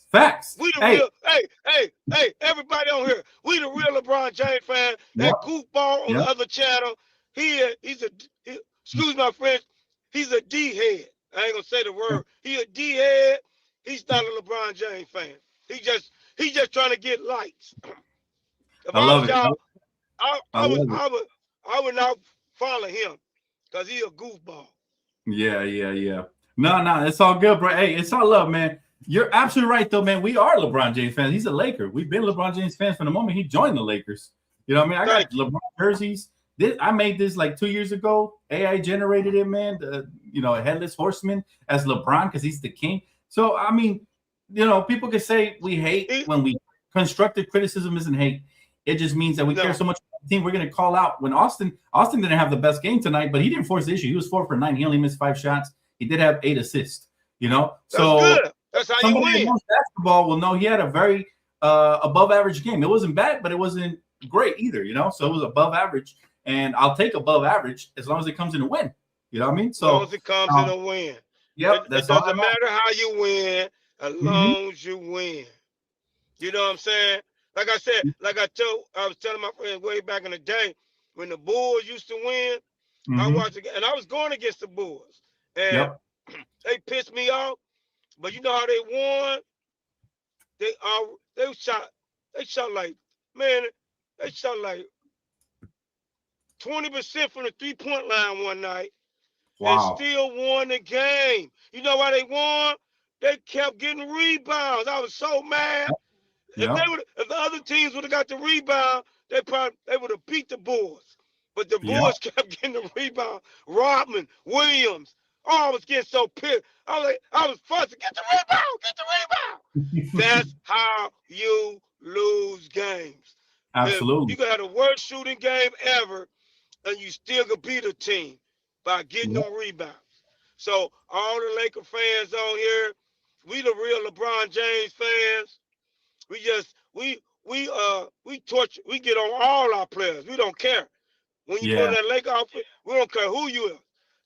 We the real. Hey, everybody on here. We the real LeBron James fan. That goofball on the other channel. He's excuse my French, he's a D-head. I ain't gonna say the word. He a D-head. He's not a LeBron James fan. He just trying to get likes. If I I love was it. y'all, I love it. I would not follow him because he a goofball. Yeah. No, it's all good, bro. Hey, it's all love, man. You're absolutely right, though, man. We are LeBron James fans. He's a Laker. We've been LeBron James fans from the moment he joined the Lakers. You know what I mean? I got LeBron jerseys. I made this like 2 years ago. AI generated it, man. A headless horseman as LeBron because he's the king. So, I mean, people can say we hate when we constructive criticism isn't hate. It just means that we care so much about the team. We're going to call out when Austin didn't have the best game tonight, but he didn't force the issue. He was 4 for 9. He only missed 5 shots. He did have 8 assists, That's So good. That's how you somebody win. who knows basketball will know he had a very above average game. It wasn't bad, but it wasn't great either, So it was above average. And I'll take above average as long as it comes in a win. You know what I mean? So as long as it comes in a win. Yep. It doesn't matter how you win, as long as you win. You know what I'm saying? Like I said, I was telling my friends way back in the day when the Bulls used to win, I watched it, and I was going against the Bulls. And they pissed me off. But you know how they won? They shot like 20% from the 3-point line one night. And still won the game. You know why they won? They kept getting rebounds. I was so mad. If the other teams would have got the rebound, they would have beat the Bulls. But the Bulls kept getting the rebound. Rodman, Williams. Oh, I was getting so pissed. I was fussing. Get the rebound. That's how you lose games. Absolutely. You can have the worst shooting game ever, and you still can beat a team by getting them rebounds. So all the Laker fans on here, we the real LeBron James fans. We torture. We get on all our players. We don't care. When you put in that Laker outfit, we don't care who you is.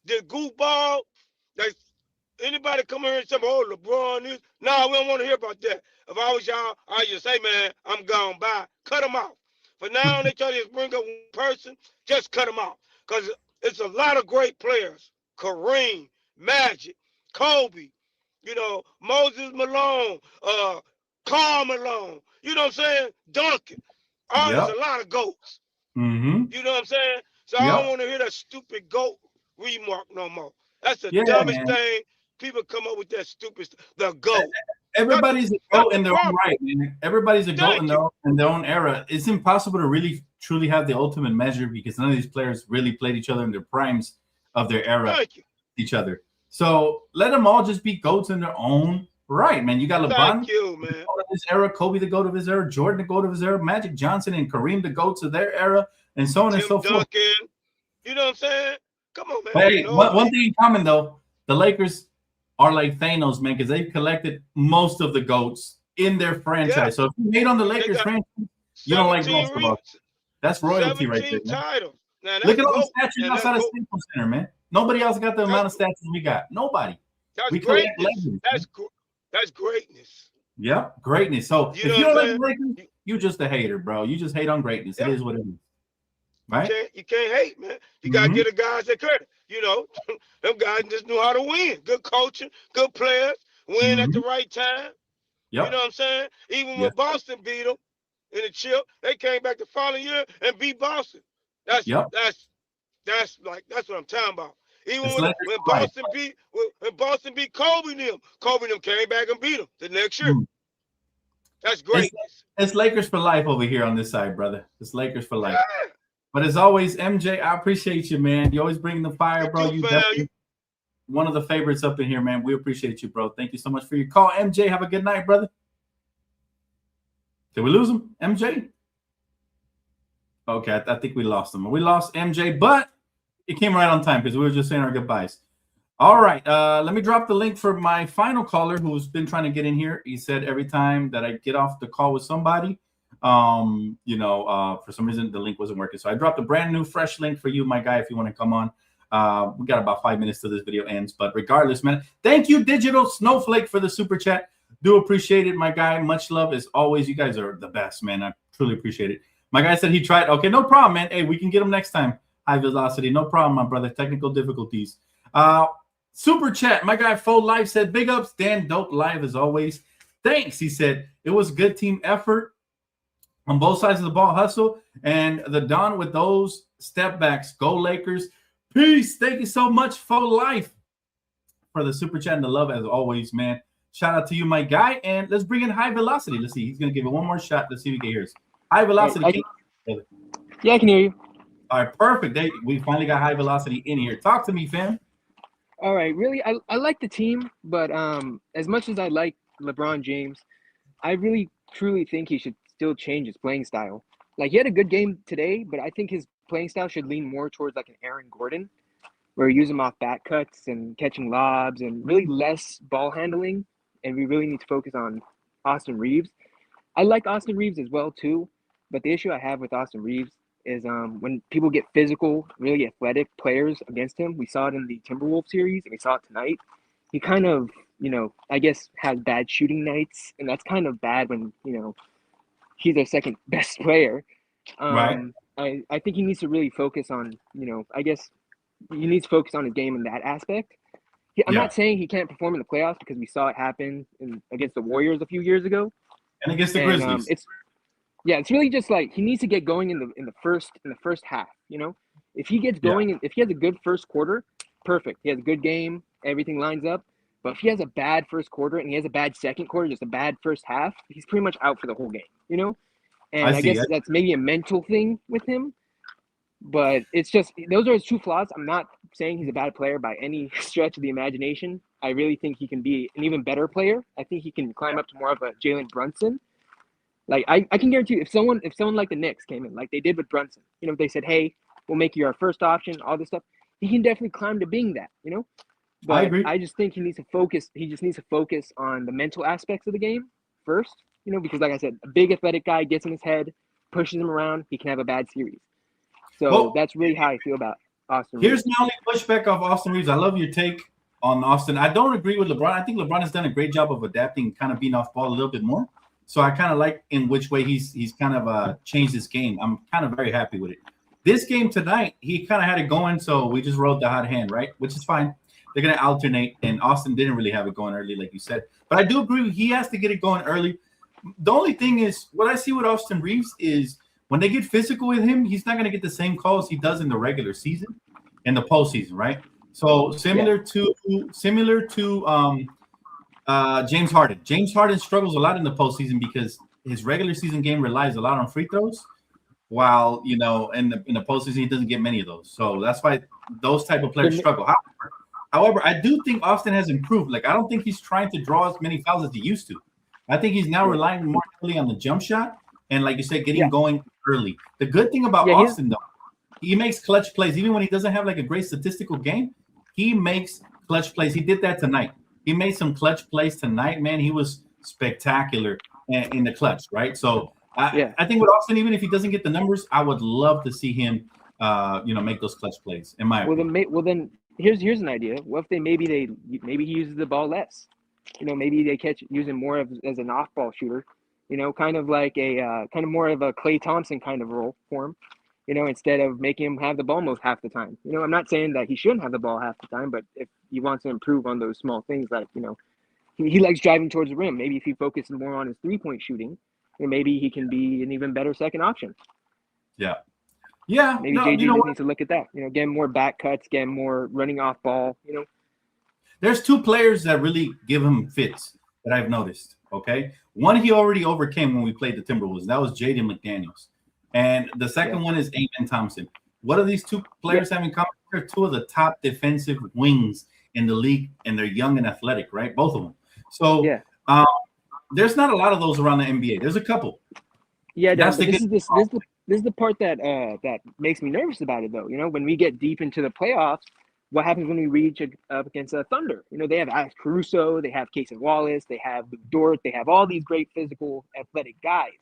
The goofball, anybody come here and say, oh, LeBron is. No, we don't want to hear about that. If I was y'all, I'd just say, man, I'm gone. Bye. Cut them off. But now they try to just bring up one person, just cut them off. Because it's a lot of great players. Kareem, Magic, Kobe, Moses Malone, Karl Malone. You know what I'm saying? Duncan. There's a lot of GOATs. You know what I'm saying? So I don't want to hear that stupid GOAT remark no more. That's the dumbest thing. People come up with that stupid the GOAT. Everybody's a GOAT in their own right, man. Everybody's a GOAT in their own era. It's impossible to really truly have the ultimate measure because none of these players really played each other in their primes of their era. Each other. So let them all just be GOATs in their own right, man. You got LeBron, man. The GOAT of his era, Kobe, the GOAT of his era, Jordan, the GOAT of his era, Magic Johnson and Kareem, the GOATs of their era, and so on and so forth. You know what I'm saying? Come on, man. But hey, one thing in common though, the Lakers are like Thanos, man, because they've collected most of the GOATs in their franchise. So if you hate on the Lakers franchise, you don't like basketball. That's royalty right there. Titles. Now, look at all the statues outside of Staples Center, man. Nobody else got the amount of statues we got. Nobody. That's greatness. That's greatness. Yep, greatness. So if you don't like the Lakers, you're just a hater, bro. You just hate on greatness. It is what it is. Right? You can't hate, man. You gotta give the guys their credit. Them guys just knew how to win. Good coaching, good players, win at the right time. You know what I'm saying? Even when Boston beat them in the chip, they came back the following year and beat Boston. That's what I'm talking about. Even when Boston beat Kobe them came back and beat them the next year. That's greatness. It's Lakers for life over here on this side, brother. It's Lakers for life. But as always, MJ, I appreciate you, man. You always bring the fire, bro. You definitely one of the favorites up in here, man. We appreciate you, bro. Thank you so much for your call. MJ, have a good night, brother. Did we lose him, MJ? Okay, I think we lost him. We lost MJ, but it came right on time because we were just saying our goodbyes. All right, let me drop the link for my final caller who's been trying to get in here. He said every time that I get off the call with somebody, for some reason the link wasn't working. So I dropped a brand new fresh link for you, my guy, if you want to come on. We got about 5 minutes till this video ends, but regardless, man, thank you, Digital Snowflake, for the super chat. Do appreciate it, my guy. Much love as always. You guys are the best, man. I truly appreciate it. My guy said he tried. Okay, no problem, man. Hey, we can get him next time. high velocity. No problem, my brother. Technical difficulties. Super chat. My guy Faux Life said, big ups, Dan. Dope live as always. Thanks. He said, it was good team effort on both sides of the ball, hustle, and the Don with those step backs. Go Lakers. Peace. Thank you so much, Faux Life, for the super chat and the love as always, man. Shout out to you, my guy. And let's bring in high velocity. Let's see. He's going to give it one more shot. Let's see if we can hear us. High velocity. Yeah, I can hear you. All right, perfect. We finally got high velocity in here. Talk to me, fam. All right, really, I like the team, but as much as I like LeBron James, I really truly think he should still change his playing style. Like, he had a good game today, but I think his playing style should lean more towards like an Aaron Gordon, where you use him off back cuts and catching lobs and really less ball handling. And we really need to focus on Austin Reeves. I like Austin Reeves as well too, but the issue I have with Austin Reeves is when people get physical, really athletic players against him. We saw it in the Timberwolves series, and we saw it tonight. He kind of, I guess, has bad shooting nights, and that's kind of bad when, he's our second best player. Right. I think he needs to really focus on, I guess he needs to focus on his game in that aspect. I'm not saying he can't perform in the playoffs, because we saw it happen against the Warriors a few years ago. And against the Grizzlies. It's really just like he needs to get going in the first half. If he gets going, if he has a good first quarter, perfect. He has a good game, everything lines up. But if he has a bad first quarter and he has a bad second quarter, just a bad first half, he's pretty much out for the whole game. And I guess that's maybe a mental thing with him. But it's just, those are his two flaws. I'm not saying he's a bad player by any stretch of the imagination. I really think he can be an even better player. I think he can climb up to more of a Jalen Brunson. Like, I can guarantee you, if someone like the Knicks came in, like they did with Brunson, they said, hey, we'll make you our first option, all this stuff, he can definitely climb to being that, But I agree. I just think he needs to focus. He just needs to focus on the mental aspects of the game first, because like I said, a big athletic guy gets in his head, pushes him around, he can have a bad series. So that's really how I feel about Austin Reeves. Here's my only pushback of Austin Reeves. I love your take on Austin. I don't agree with LeBron. I think LeBron has done a great job of adapting, kind of being off ball a little bit more. So I kind of like in which way he's kind of changed his game. I'm kind of very happy with it. This game tonight, he kind of had it going, so we just rode the hot hand, right? Which is fine. They're going to alternate, and Austin didn't really have it going early, like you said. But I do agree he has to get it going early. The only thing is, what I see with Austin Reeves is when they get physical with him, he's not going to get the same calls he does in the regular season, in the postseason, right? So similar to James Harden. James Harden struggles a lot in the postseason because his regular season game relies a lot on free throws, while in the postseason he doesn't get many of those. So that's why those type of players struggle. However, I do think Austin has improved. Like, I don't think he's trying to draw as many fouls as he used to. I think he's now relying more heavily on the jump shot and, like you said, getting going early. The good thing about Austin, though, he makes clutch plays. Even when he doesn't have like a great statistical game, he makes clutch plays. He did that tonight. He made some clutch plays tonight, man. He was spectacular in the clutch, right? So I think with Austin, even if he doesn't get the numbers, I would love to see him, make those clutch plays. In my opinion. Well, then here's an idea. What if maybe he uses the ball less? Maybe they use him more as an off-ball shooter. Kind of like kind of more of a Klay Thompson kind of role for him. Instead of making him have the ball most half the time. I'm not saying that he shouldn't have the ball half the time, but if he wants to improve on those small things, like, he likes driving towards the rim. Maybe if he focuses more on his three-point shooting, maybe he can be an even better second option. Yeah. Yeah. Maybe JG just needs to look at that. Get more back cuts, get more running off ball, There's two players that really give him fits that I've noticed, okay? One he already overcame when we played the Timberwolves. That was Jaden McDaniels. And the second one is Amen Thompson. What do these two players have in common? They're two of the top defensive wings in the league, and they're young and athletic, right? Both of them. So there's not a lot of those around the NBA. There's a couple. Yeah, this is the part that makes me nervous about it, though. When we get deep into the playoffs, what happens when we reach up against a Thunder? They have Alex Caruso, they have Casey Wallace, they have Dort, they have all these great physical, athletic guys.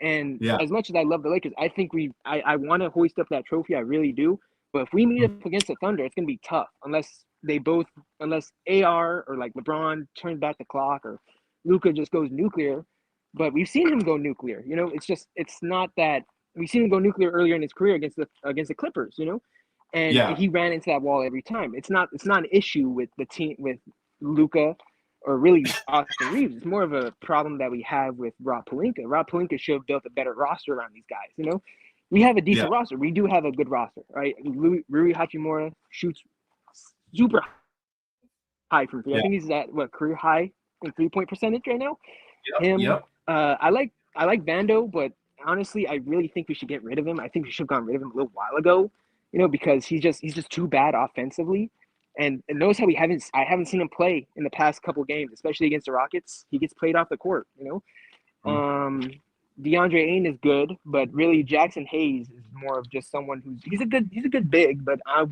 And as much as I love the Lakers, I think I want to hoist up that trophy. I really do. But if we meet up against the Thunder, it's going to be tough unless AR or like LeBron turns back the clock or Luka just goes nuclear. But we've seen him go nuclear. It's not that we seen him go nuclear earlier in his career against the Clippers, and Yeah. he ran into that wall every time. It's not an issue with the team with Luka or really Austin Reeves. It's more of a problem that we have with Rob Pelinka. Rob Pelinka should have built a better roster around these guys. We have a decent roster. We do have a good roster, right? Rui Hachimura shoots super high from three. I think he's at career high in 3-point percentage right now. Yep. I like Vando, but honestly, I really think we should get rid of him. I think we should have gotten rid of him a little while ago, because he's just too bad offensively. And notice how I haven't seen him play in the past couple games, especially against the Rockets. He gets played off the court, DeAndre Ayton is good, but really Jackson Hayes is more of just someone he's a good big, but I'd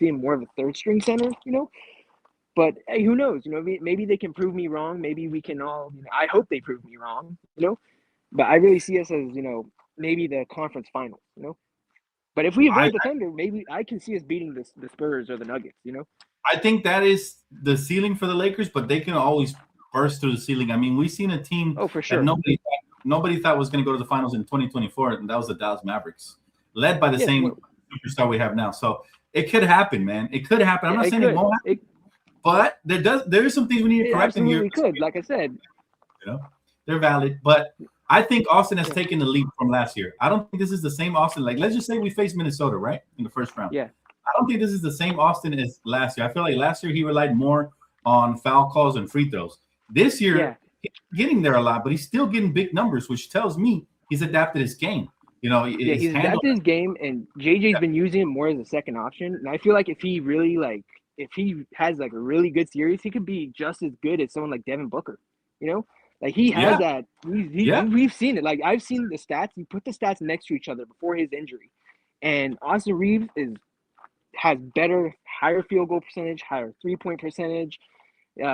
see him more of a third string center, But hey, who knows? Maybe they can prove me wrong. Maybe we can all. I hope they prove me wrong. But I really see us as maybe the conference finals. But if we avoid the Thunder, maybe I can see us beating the Spurs or the Nuggets. I think that is the ceiling for the Lakers, but they can always burst through the ceiling. I mean, we've seen a team for sure. that nobody thought was going to go to the finals in 2024, and that was the Dallas Mavericks, led by the same superstar we have now. So it could happen, man. It could happen. I'm not saying it won't happen. But there is some things we need to correct in here. We could, like I said. They're valid. But I think Austin has taken the lead from last year. I don't think this is the same Austin. Like, let's just say we face Minnesota, right, in the first round. Yeah. I don't think this is the same Austin as last year. I feel like last year he relied more on foul calls and free throws. This year, he's getting there a lot, but he's still getting big numbers, which tells me he's adapted his game. He's adapted his game, and JJ's been using him more as a second option. And I feel like if he really if he has a really good series, he could be just as good as someone like Devin Booker. He has that. We've seen it. Like, I've seen the stats. You put the stats next to each other before his injury, and Austin Reeves has higher field goal percentage, higher 3-point percentage,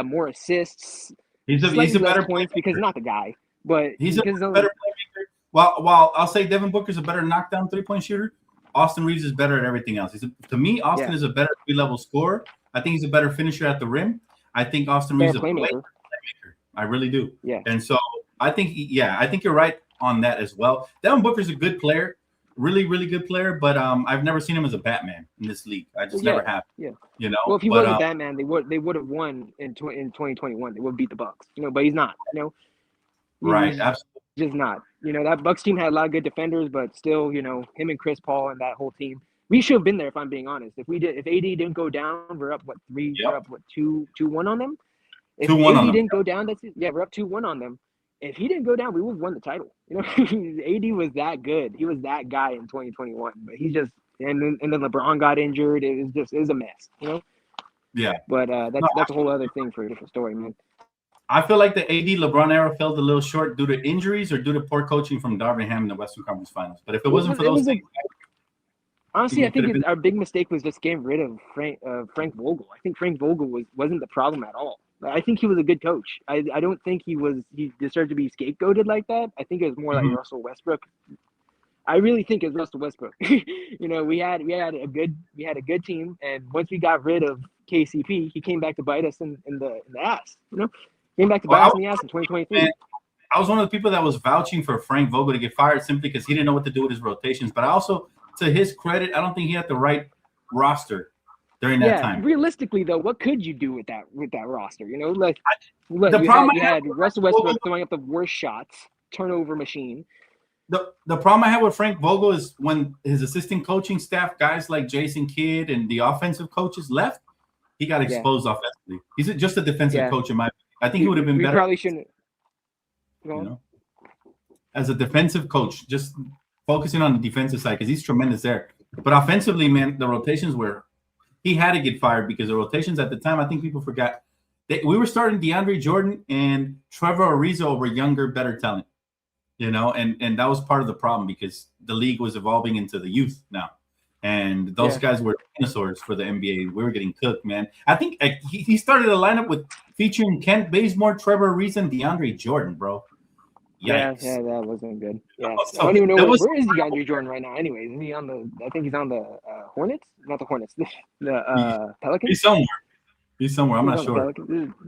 more assists. He's a better points because not the guy, but he's a better playmaker. While I'll say Devin Booker's a better knockdown 3-point shooter, Austin Reeves is better at everything else. To me, Austin is a better three-level scorer. I think he's a better finisher at the rim. I think Austin Reeves is a playmaker. I really do. Yeah. And so I think you're right on that as well. Devin Booker's a good player, really, really good player, but I've never seen him as a Batman in this league. I just never have. Yeah. Well, if he was a Batman, they would have won in 2021. They would have beat the Bucks. But he's not. Right. Absolutely. Just not. That Bucks team had a lot of good defenders, but still, him and Chris Paul and that whole team. We should have been there, if I'm being honest. If AD didn't go down, we're up 3? We're up 2-1 on them. If AD didn't go down, we're up 2-1 on them. If he didn't go down, we would have won the title. AD was that good. He was that guy in 2021. But he just and then LeBron got injured. It was a mess. Yeah. But that's a whole other thing for a different story, man. I feel like the AD LeBron era fell a little short due to injuries or due to poor coaching from Darvin Ham in the Western Conference Finals. But if it wasn't for those things, honestly, I think our big mistake was just getting rid of Frank Vogel. I think Frank Vogel wasn't the problem at all. I think he was a good coach. I don't think he deserved to be scapegoated like that. I think it was more like Russell Westbrook. I really think it's Russell Westbrook. We had a good team, and once we got rid of KCP, he came back to bite us in the ass. Came back to bite us in the ass in 2023. I was one of the people that was vouching for Frank Vogel to get fired simply because he didn't know what to do with his rotations. But also, to his credit, I don't think he had the right roster during that time. Realistically, though, what could you do with that roster? You had Russell Westbrook throwing up the worst shots, turnover machine. The problem I have with Frank Vogel is when his assistant coaching staff, guys like Jason Kidd and the offensive coaches left, he got exposed offensively. He's just a defensive coach in my opinion. I think he would have been better. Probably shouldn't. As a defensive coach, just focusing on the defensive side because he's tremendous there. But offensively, man, the rotations he had to get fired because the rotations at the time, I think people forgot. We were starting DeAndre Jordan and Trevor Ariza over younger, better talent. And that was part of the problem because the league was evolving into the youth now. And those guys were dinosaurs for the NBA. We were getting cooked, man. I think he started a lineup featuring Kent Bazemore, Trevor Ariza, and DeAndre Jordan, bro. Yikes. Yeah, that wasn't good. Yeah, I don't even know where is DeAndre Jordan right now. Anyways, is he I think he's on the Hornets, not the Hornets, the Pelicans. He's somewhere. I'm not sure.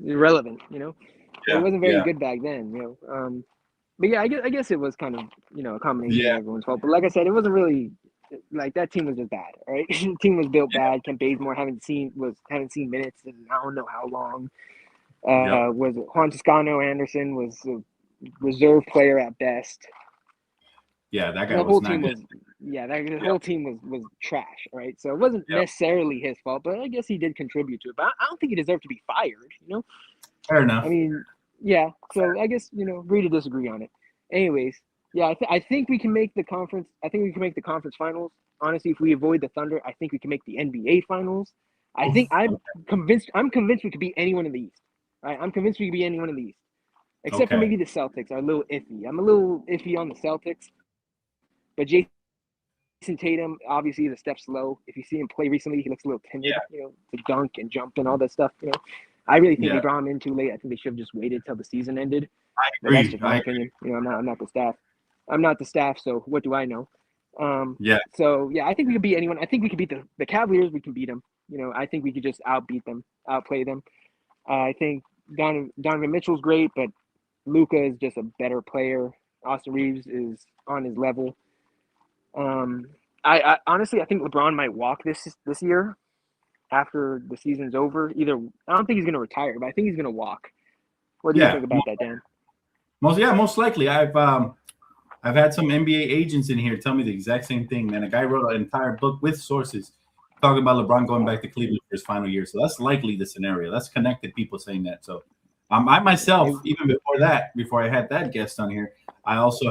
Irrelevant, It wasn't very good back then, But yeah, I guess it was kind of a combination Yeah, of everyone's fault. But like I said, it wasn't really like that team was just bad. All right, the team was built bad. Kent Bazemore haven't seen minutes in I don't know how long. yep, Was it Juan Toscano Anderson was a reserve player at best. yeah. That guy The was whole not team good. was the Yep, whole team was trash. Right, so it wasn't yep. necessarily his fault, but I guess he did contribute to it. But I don't think he deserved to be fired. Fair I enough. mean, yeah. So I guess agree to disagree on it. Anyways, yeah, I think we can make the conference. I think we can make the conference finals. Honestly, if we avoid the Thunder, I think we can make the NBA finals. I Oof. think I'm convinced. I'm convinced we could beat anyone in the East. Right? I'm convinced we could beat anyone in the East, except for Okay. maybe the Celtics are a little iffy. I'm a little iffy on the Celtics, but Jason Tatum obviously is a step slow. If you see him play recently, he looks a little timid. Yeah, To dunk and jump and all that stuff. I really think they yeah. brought him in too late. I think they should have just waited till the season ended. I But that's agree. just I my agree. opinion. I'm not the staff. I'm not the staff, so what do I know? Yeah, So yeah, I think we could beat anyone. I think we could beat the Cavaliers. We can beat them. I think we could just outbeat them, outplay them. I think Donovan Mitchell's great, but Luka is just a better player. Austin Reeves is on his level. Um, I honestly I think LeBron might walk this year after the season's over. I don't think he's gonna retire, but I think he's gonna walk. What do you yeah. think about that, Dan? Most likely. I've had some NBA agents in here tell me the exact same thing, man. A guy wrote an entire book with sources talking about LeBron going back to Cleveland for his final year. So that's likely the scenario. That's connected people saying that. So I myself, Maybe, even before I had that guest on here, I also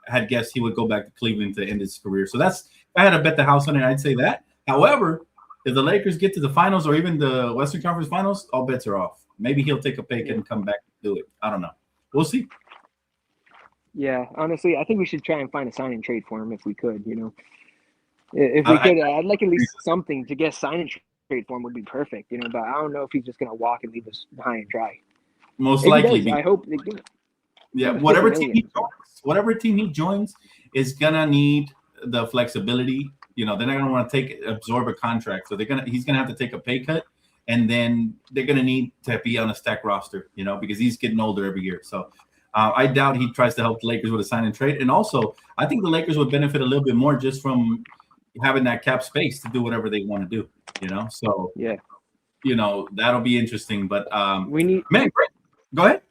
had guessed he would go back to Cleveland to end his career. So that's, if I had to bet the house on it, I'd say that. However, if the Lakers get to the finals or even the Western Conference Finals, all bets are off. Maybe he'll take a pay cut and come back and do it. I don't know. We'll see. yeah, honestly, I think we should try and find a sign and trade for him if we could. If we I could, I'd like at least something to get sign and trade for him would be perfect. But I don't know if he's just gonna walk and leave us high and dry. most If he likely. does, I hope they Yeah, give us 50 million. whatever team he joins is gonna need the flexibility. They're not gonna want to absorb a contract, so he's gonna have to take a pay cut, and then they're gonna need to be on a stacked roster. Because he's getting older every year. So I doubt he tries to help the Lakers with a sign and trade. And also, I think the Lakers would benefit a little bit more just from having that cap space to do whatever they want to do. So Yeah, that'll be interesting. But we need. man, great. Go ahead.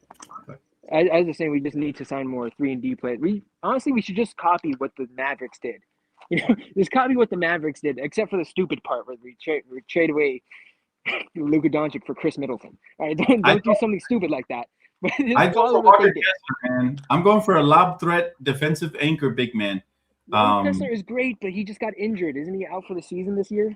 I was just saying we just need to sign more 3-and-D players. We should just copy what the Mavericks did. Just copy what the Mavericks did, except for the stupid part where we trade away Luka Doncic for Chris Middleton. All right, don't do something stupid like that. But I just go follow for what they Walker did. Kessler, man. I'm going for a lob threat defensive anchor big man. Walker Kessler is great, but he just got injured. Isn't he out for the season this year?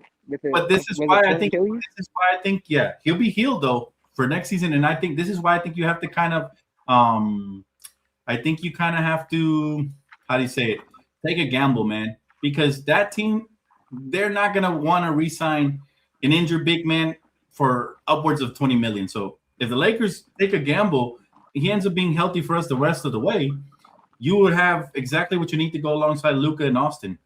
But this is why I think yeah, he'll be healed though for next season. And I think this is why I think you have to kind of I think you kind of have to, how do you say it? Take a gamble, man, because that team, they're not gonna want to re-sign an injured big man for upwards of 20 million. So if the Lakers take a gamble, he ends up being healthy for us the rest of the way, you would have exactly what you need to go alongside Luka and Austin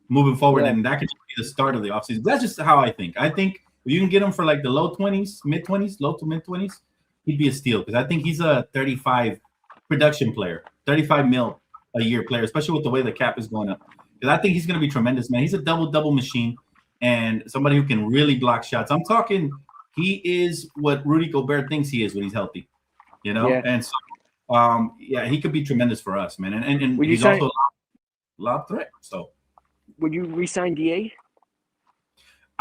moving forward. Yeah. And that could be the start of the offseason. That's just how I think. I think if you can get him for like the low 20s, mid 20s, low to mid 20s, he'd be a steal because I think he's a 35 production player, 35 mil a year player, especially with the way the cap is going up. Because I think he's going to be tremendous, man. He's a double machine and somebody who can really block shots. I'm talking, he is what Rudy Gobert thinks he is when he's healthy, Yeah. And so, he could be tremendous for us, man. And he's also a lob threat. So, would you re-sign DA?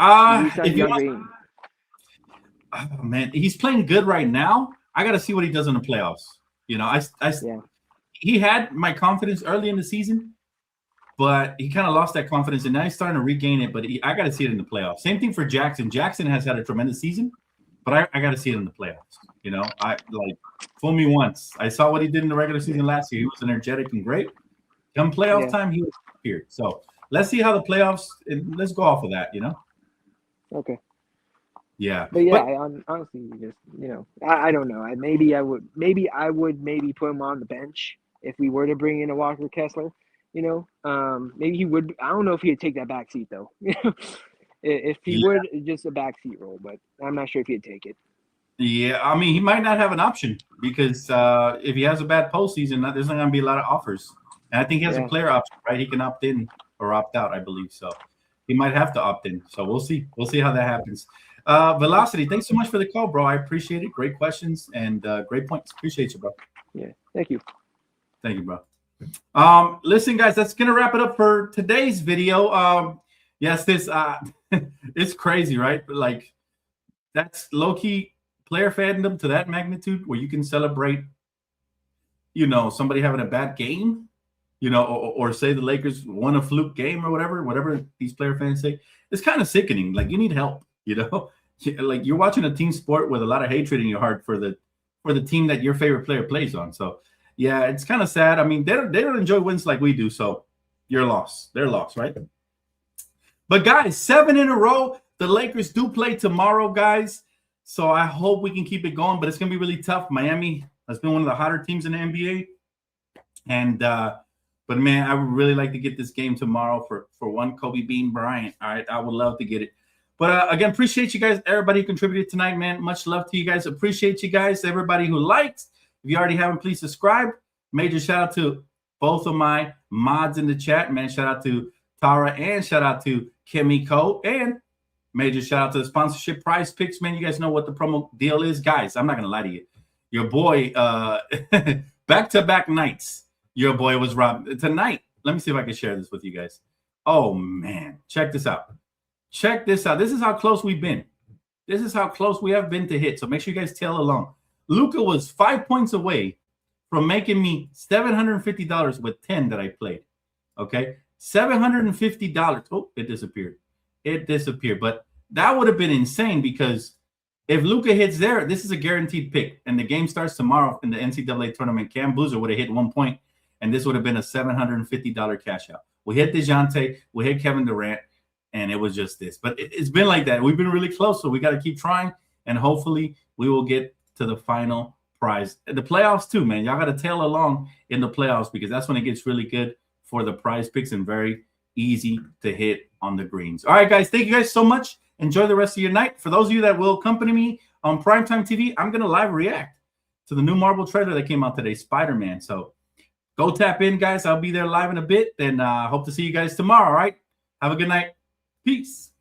if you want, oh, man, he's playing good right now. I got to see what he does in the playoffs. He had my confidence early in the season, but he kind of lost that confidence, and now he's starting to regain it. But I got to see it in the playoffs. Same thing for Jackson. Jackson has had a tremendous season, but I got to see it in the playoffs. I like fool me once. I saw what he did in the regular season last year. He was energetic and great. Come playoff time, he was here. So let's see how the playoffs. Let's go off of that. Okay. Yeah. But yeah, I honestly just I don't know. Maybe I would put him on the bench if we were to bring in a Walker Kessler. Maybe he would. I don't know if he'd take that back seat though. If he would, just a backseat role, but I'm not sure if he'd take it. Yeah, I mean, he might not have an option. because if he has a bad postseason, there's not going to be a lot of offers. And I think he has a player option, right? He can opt in or opt out, I believe. So he might have to opt in. So we'll see. We'll see how that happens. Velocity, thanks so much for the call, bro. I appreciate it. Great questions and great points. Appreciate you, bro. Yeah, thank you. Thank you, bro. Listen, guys, that's gonna wrap it up for today's video. Yes, this it's crazy, right? But like, that's low-key player fandom to that magnitude where you can celebrate, somebody having a bad game, or say the Lakers won a fluke game or whatever these player fans say. It's kind of sickening. Like, you need help, like you're watching a team sport with a lot of hatred in your heart for the team that your favorite player plays on. So yeah, it's kind of sad. I mean, they don't enjoy wins like we do. So you're lost. They're lost, right? But guys, 7 in a row. The Lakers do play tomorrow, guys. So I hope we can keep it going, but it's going to be really tough. Miami has been one of the hotter teams in the NBA. And, but man, I would really like to get this game tomorrow for one Kobe Bean Bryant. All right. I would love to get it. But again, appreciate you guys. Everybody who contributed tonight, man. Much love to you guys. Appreciate you guys. Everybody who liked. If you already haven't, please subscribe. Major shout out to both of my mods in the chat, man. Shout out to Tara and shout out to Kimiko. And major shout out to the sponsorship Prize Picks, man. You guys know what the promo deal is. Guys, I'm not going to lie to you. Your boy, back-to-back nights, your boy was robbed. Tonight, let me see if I can share this with you guys. Oh, man. Check this out. Check this out. This is how close we've been. This is how close we have been to hit. So make sure you guys tail along. Luka was 5 points away from making me $750 with 10 that I played. Okay? $750. Oh, it disappeared. It disappeared. But that would have been insane because if Luka hits there, this is a guaranteed pick. And the game starts tomorrow in the NCAA tournament. Cam Boozer would have hit 1 point, and this would have been a $750 cash out. We hit DeJounte. We hit Kevin Durant. And it was just this. But it's been like that. We've been really close, so we got to keep trying. And hopefully we will get to the final prize. The playoffs too, man. Y'all got to tail along in the playoffs because that's when it gets really good for the Prize Picks and very easy to hit on the greens. All right, guys. Thank you guys so much. Enjoy the rest of your night. For those of you that will accompany me on Primetime TV, I'm going to live react to the new Marvel trailer that came out today, Spider-Man. So go tap in, guys. I'll be there live in a bit. And hope to see you guys tomorrow, all right? Have a good night. Peace.